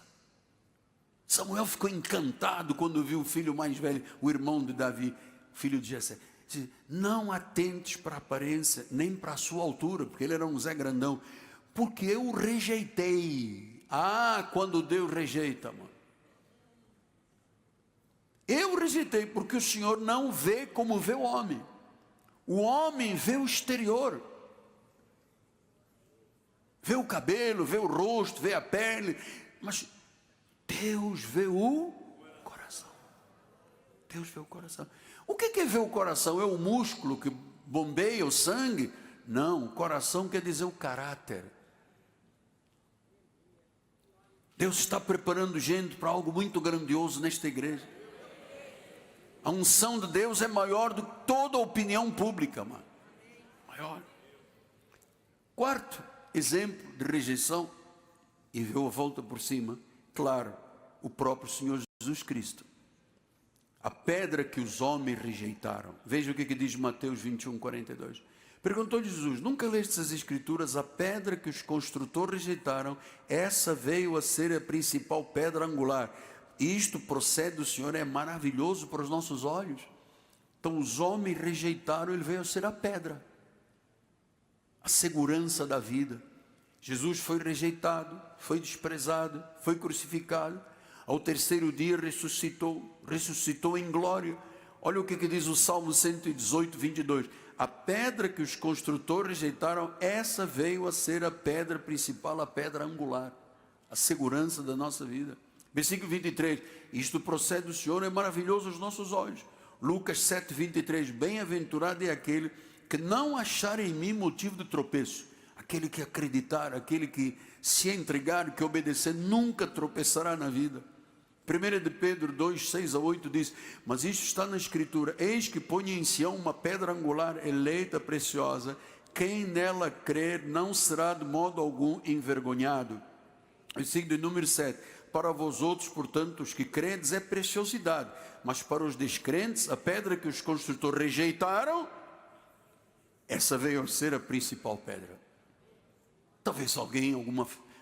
Samuel ficou encantado quando viu o filho mais velho, o irmão de Davi, filho de Jessé. Diz: não atentes para a aparência, nem para a sua altura, porque ele era um Zé grandão, porque eu o rejeitei. Quando Deus rejeita, mano. Eu rejeitei, porque o Senhor não vê como vê o homem. O homem vê o exterior. Vê o cabelo, vê o rosto, vê a pele. Mas Deus vê o coração. Deus vê o coração. O que é ver o coração? É o músculo que bombeia o sangue? Não, o coração quer dizer o caráter. Deus está preparando gente para algo muito grandioso nesta igreja. A unção de Deus é maior do que toda a opinião pública, mano. Maior. Quarto exemplo de rejeição, e viu a volta por cima, claro, o próprio Senhor Jesus Cristo. A pedra que os homens rejeitaram. Veja o que diz Mateus 21, 42. Perguntou-lhe Jesus: nunca lestes as escrituras? A pedra que os construtores rejeitaram, essa veio a ser a principal pedra angular. Isto procede do Senhor, é maravilhoso para os nossos olhos. Então os homens rejeitaram, ele veio a ser a pedra, a segurança da vida. Jesus foi rejeitado, foi desprezado, foi crucificado. Ao terceiro dia ressuscitou em glória. Olha o que diz o Salmo 118, 22. A pedra que os construtores rejeitaram, essa veio a ser a pedra principal, a pedra angular, a segurança da nossa vida. Versículo 23, isto procede do Senhor, é maravilhoso aos nossos olhos. Lucas 7, 23, bem-aventurado é aquele que não achar em mim motivo de tropeço. Aquele que acreditar, aquele que se entregar, que obedecer, nunca tropeçará na vida. 1 de Pedro 2, 6 a 8 diz: mas isto está na Escritura: eis que põe em Sião uma pedra angular, eleita, preciosa, quem nela crer não será de modo algum envergonhado. Versículo número 7, para vós outros, portanto, os que credes, é preciosidade, mas para os descrentes, a pedra que os construtores rejeitaram, essa veio a ser a principal pedra. Talvez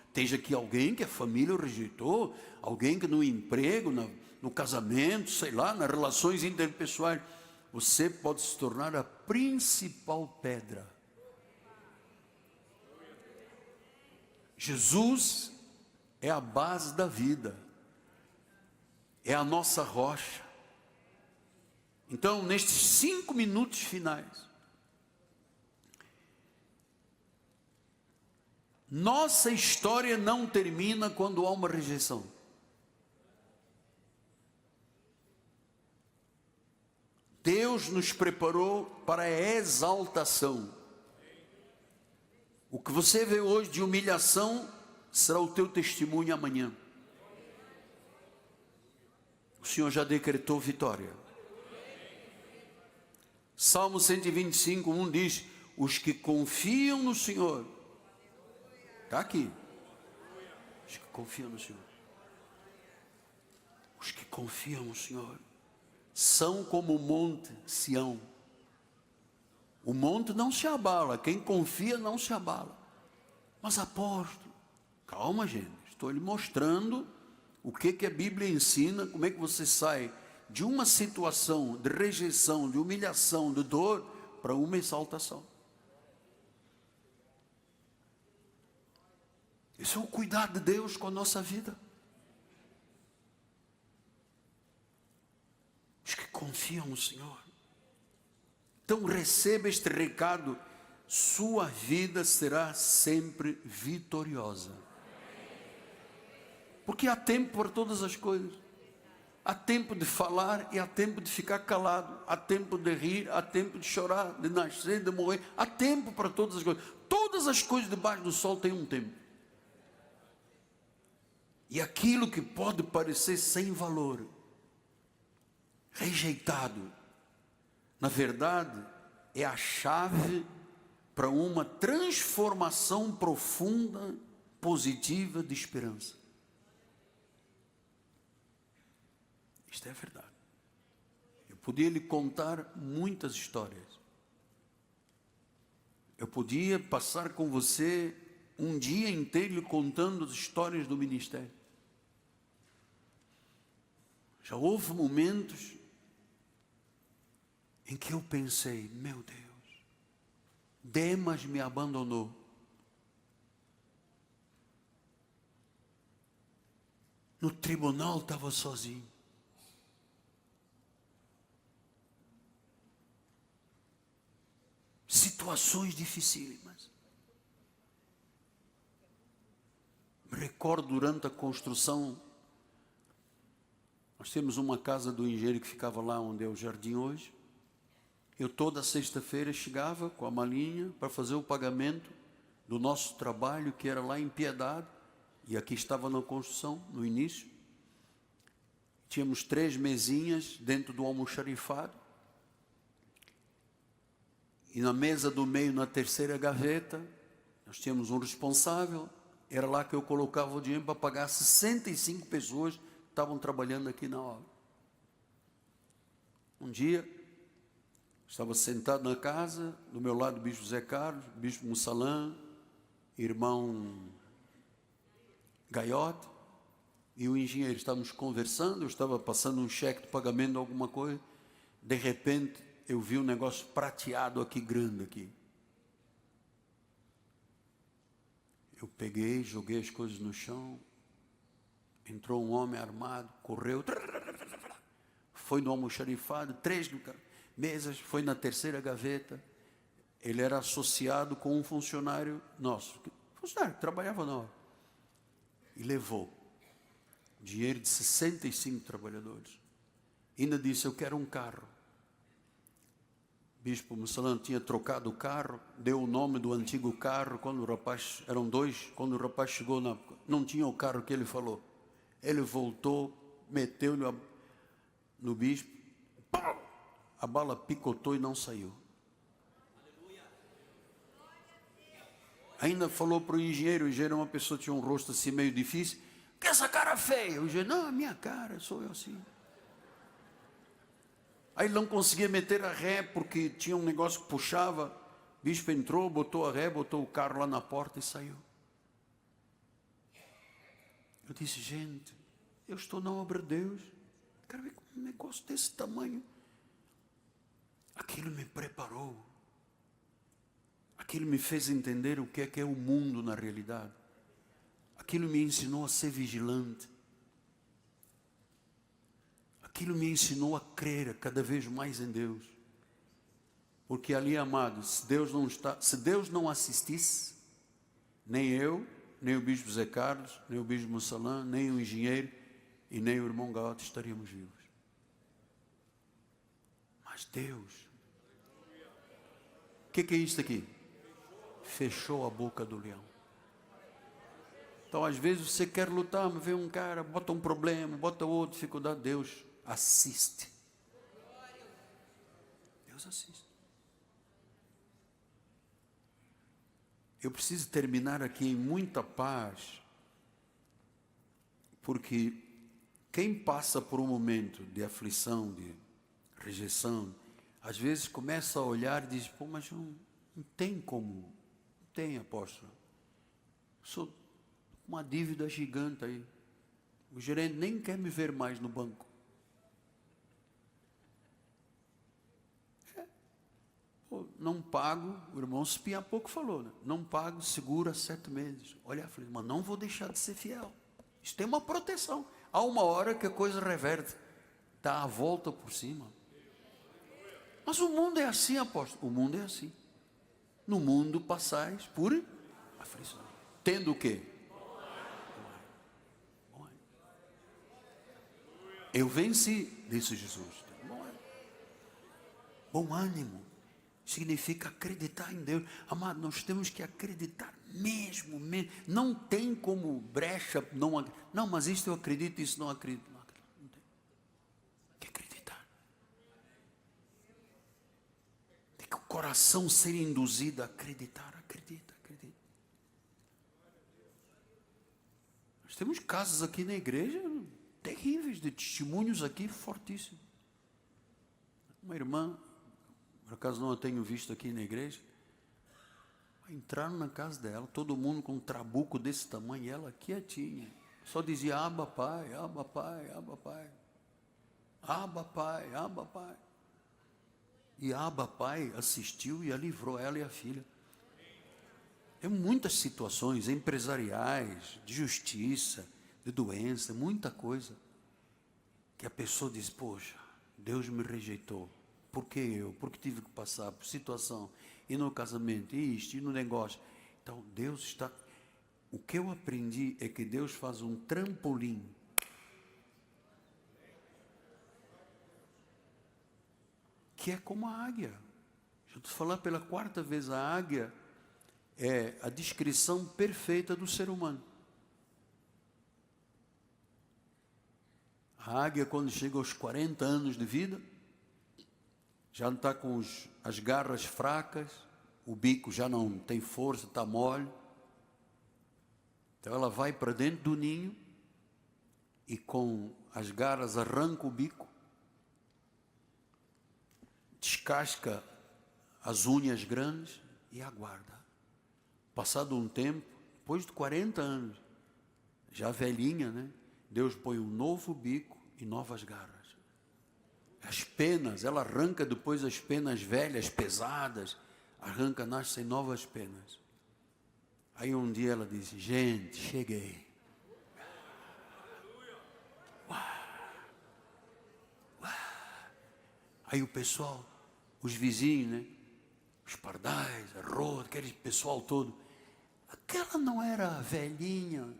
esteja aqui alguém que a família o rejeitou, alguém que no emprego, no casamento, sei lá, nas relações interpessoais, você pode se tornar a principal pedra. Jesus é a base da vida, é a nossa rocha. Então, nestes 5 minutos finais, nossa história não termina quando há uma rejeição. Deus nos preparou para a exaltação. O que você vê hoje de humilhação será o teu testemunho amanhã. O Senhor já decretou vitória. Salmo 125, 1 diz: os que confiam no Senhor, está aqui, os que confiam no Senhor, os que confiam no Senhor, são como o monte Sião. O monte não se abala, quem confia não se abala. Mas apóstolo, calma gente, estou lhe mostrando o que a Bíblia ensina, como é que você sai de uma situação de rejeição, de humilhação, de dor, para uma exaltação. Esse é o cuidado de Deus com a nossa vida. Os que confiam no Senhor. Então receba este recado, sua vida será sempre vitoriosa. Porque há tempo para todas as coisas. Há tempo de falar e há tempo de ficar calado. Há tempo de rir, há tempo de chorar, de nascer, de morrer. Há tempo para todas as coisas. Todas as coisas debaixo do sol têm um tempo. E aquilo que pode parecer sem valor, rejeitado, na verdade, é a chave para uma transformação profunda, positiva de esperança. Isto é verdade. Eu podia lhe contar muitas histórias. Eu podia passar com você um dia inteiro lhe contando as histórias do ministério. Já houve momentos em que eu pensei, meu Deus, Demas me abandonou. No tribunal estava sozinho. Situações dificílimas. Me recordo durante a construção, nós temos uma casa do engenheiro que ficava lá onde é o jardim hoje. Eu toda sexta-feira chegava com a malinha para fazer o pagamento do nosso trabalho, que era lá em Piedade, e aqui estava na construção, no início. Tínhamos 3 mesinhas dentro do almoxarifado, e na mesa do meio, na terceira gaveta, nós tínhamos um responsável, era lá que eu colocava o dinheiro para pagar 65 pessoas que estavam trabalhando aqui na obra. Um dia, estava sentado na casa, do meu lado o bispo Zé Carlos, o bispo Mussalã, irmão Gaiote, e o engenheiro. Estávamos conversando, eu estava passando um cheque de pagamento de alguma coisa, de repente eu vi um negócio prateado aqui, grande aqui. Eu peguei, joguei as coisas no chão, entrou um homem armado, correu, foi no almoxarifado, 3 mesas, foi na terceira gaveta. Ele era associado com um funcionário nosso, funcionário que trabalhava na hora, e levou dinheiro de 65 trabalhadores. Ainda disse, eu quero um carro. O bispo Mussalã tinha trocado o carro, deu o nome do antigo carro. Quando o rapaz, eram 2, quando o rapaz chegou, não tinha o carro que ele falou. Ele voltou, meteu-lhe no bispo, pau! A bala picotou e não saiu. Ainda falou para o engenheiro é uma pessoa que tinha um rosto assim meio difícil, que essa cara cara feia. O juiz, não, a minha cara, sou eu assim. Aí ele não conseguia meter a ré, porque tinha um negócio que puxava. O bispo entrou, botou a ré, botou o carro lá na porta e saiu. Eu disse, gente, eu estou na obra de Deus. Quero ver um negócio desse tamanho. Aquilo me preparou. Aquilo me fez entender o que é o mundo na realidade. Aquilo me ensinou a ser vigilante. Aquilo me ensinou a crer cada vez mais em Deus. Porque ali, amados, se Deus não assistisse, nem eu, nem o bispo Zé Carlos, nem o bispo Mussalã, nem o engenheiro e nem o irmão Gaoto estaríamos vivos. Mas Deus, o que é isto aqui? Fechou a boca do leão. Então às vezes você quer lutar, mas vê um cara, bota um problema, bota outra dificuldade, Deus assiste. Deus assiste. Eu preciso terminar aqui em muita paz, porque quem passa por um momento de aflição, de rejeição, às vezes começa a olhar e diz, pô, mas não tem como, não tem, apóstolo. Sou uma dívida gigante aí. O gerente nem quer me ver mais no banco. Pô, não pago, o irmão Spia há pouco falou, né? Não pago, segura 7 meses. Olha, eu falei, mas não vou deixar de ser fiel. Isso tem uma proteção. Há uma hora que a coisa reverte. Dá a volta por cima. Mas o mundo é assim, apóstolo. O mundo é assim. No mundo passais por aflição. Tendo o quê? Eu venci, disse Jesus. Bom ânimo significa acreditar em Deus. Amado, nós temos que acreditar mesmo. Não tem como brecha, não, mas isto eu acredito, isso não acredito. Não tem que acreditar. Tem que o coração ser induzido a acreditar. Acredita. Nós temos casos aqui na igreja terríveis, de testemunhos aqui fortíssimos. Uma irmã, por acaso não a tenho visto aqui na igreja, entraram na casa dela, todo mundo com um trabuco desse tamanho, e ela quietinha, só dizia, Abba Pai, Abba Pai, Abba Pai, Abba Pai, Abba Pai. E Abba Pai assistiu e a livrou, ela e a filha. Tem muitas situações empresariais, de justiça, de doença, muita coisa, que a pessoa diz, poxa, Deus me rejeitou. Por que eu? Porque tive que passar por situação, e no casamento, e no negócio. Então, Deus está... O que eu aprendi é que Deus faz um trampolim. Que é como a águia. Deixa eu te falar pela 4ª vez, a águia é a descrição perfeita do ser humano. A águia, quando chega aos 40 anos de vida, já não está com as garras fracas, o bico já não tem força, está mole. Então ela vai para dentro do ninho e com as garras arranca o bico, descasca as unhas grandes e aguarda. Passado um tempo, depois de 40 anos, já velhinha, né? Deus põe um novo bico e novas garras. As penas, ela arranca depois as penas velhas, pesadas, arranca, nascem novas penas. Aí um dia ela disse, gente, cheguei. Aí o pessoal, os vizinhos, né? Os pardais, a roda, aquele pessoal todo. Aquela não era a velhinha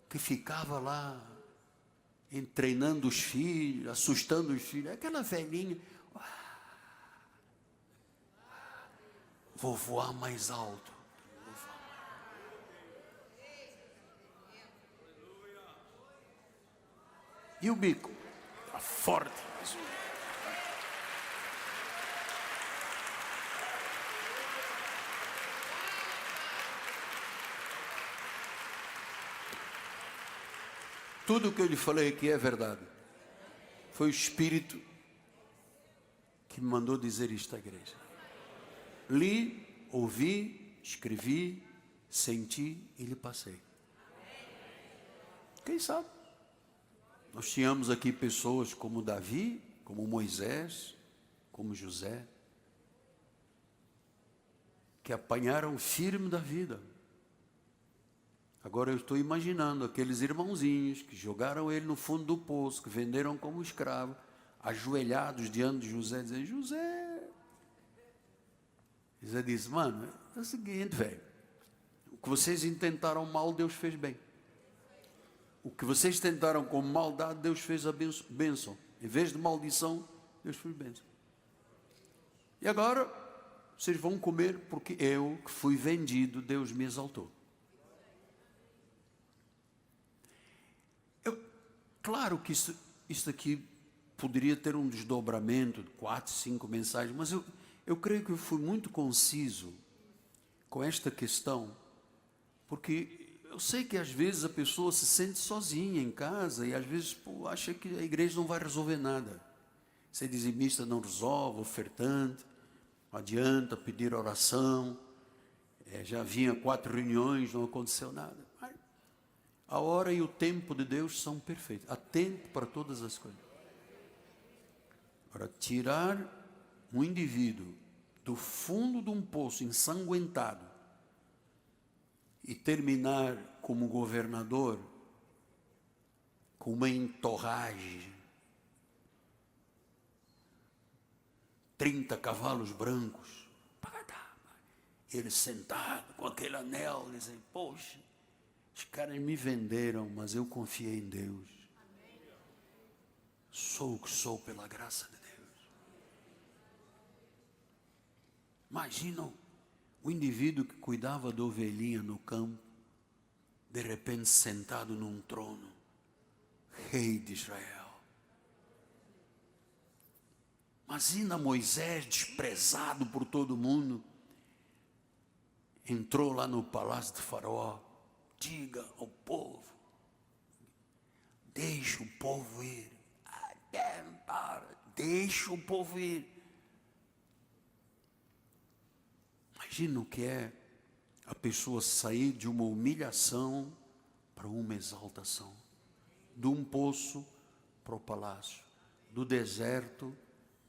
que ficava lá treinando os filhos, assustando os filhos. Aquela velhinha, vou voar mais alto. E o bico? Está forte. Tudo o que eu lhe falei aqui é verdade. Foi o Espírito que me mandou dizer isto à igreja. Li, ouvi, escrevi, senti e lhe passei. Quem sabe? Nós tínhamos aqui pessoas como Davi, como Moisés, como José, que apanharam firme da vida. Agora eu estou imaginando aqueles irmãozinhos que jogaram ele no fundo do poço, que venderam como escravo, ajoelhados diante de José, dizendo: José. José disse: mano, é o seguinte, velho, o que vocês intentaram mal, Deus fez bem. O que vocês tentaram com maldade, Deus fez a bênção. Em vez de maldição, Deus fez bênção. E agora, vocês vão comer, porque eu, que fui vendido, Deus me exaltou. Claro que isso aqui poderia ter um desdobramento de 4, 5 mensagens, mas eu creio que eu fui muito conciso com esta questão, porque eu sei que às vezes a pessoa se sente sozinha em casa e às vezes acha que a igreja não vai resolver nada. Ser dizimista não resolve, ofertante, não adianta pedir oração, já vinha 4 reuniões, não aconteceu nada. A hora e o tempo de Deus são perfeitos. Há tempo para todas as coisas. Para tirar um indivíduo do fundo de um poço ensanguentado e terminar como governador com uma entorragem, 30 cavalos brancos, ele sentado com aquele anel, dizendo: poxa, os caras me venderam, mas eu confiei em Deus. Sou o que sou pela graça de Deus. Imagina o indivíduo que cuidava da ovelhinha no campo, de repente sentado num trono, rei de Israel. Imagina Moisés, desprezado por todo mundo, entrou lá no palácio de Faraó. Diga ao povo, deixa o povo ir. Deixa o povo ir. Imagina o que é a pessoa sair de uma humilhação para uma exaltação, de um poço para o palácio, do deserto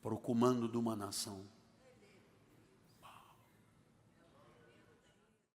para o comando de uma nação.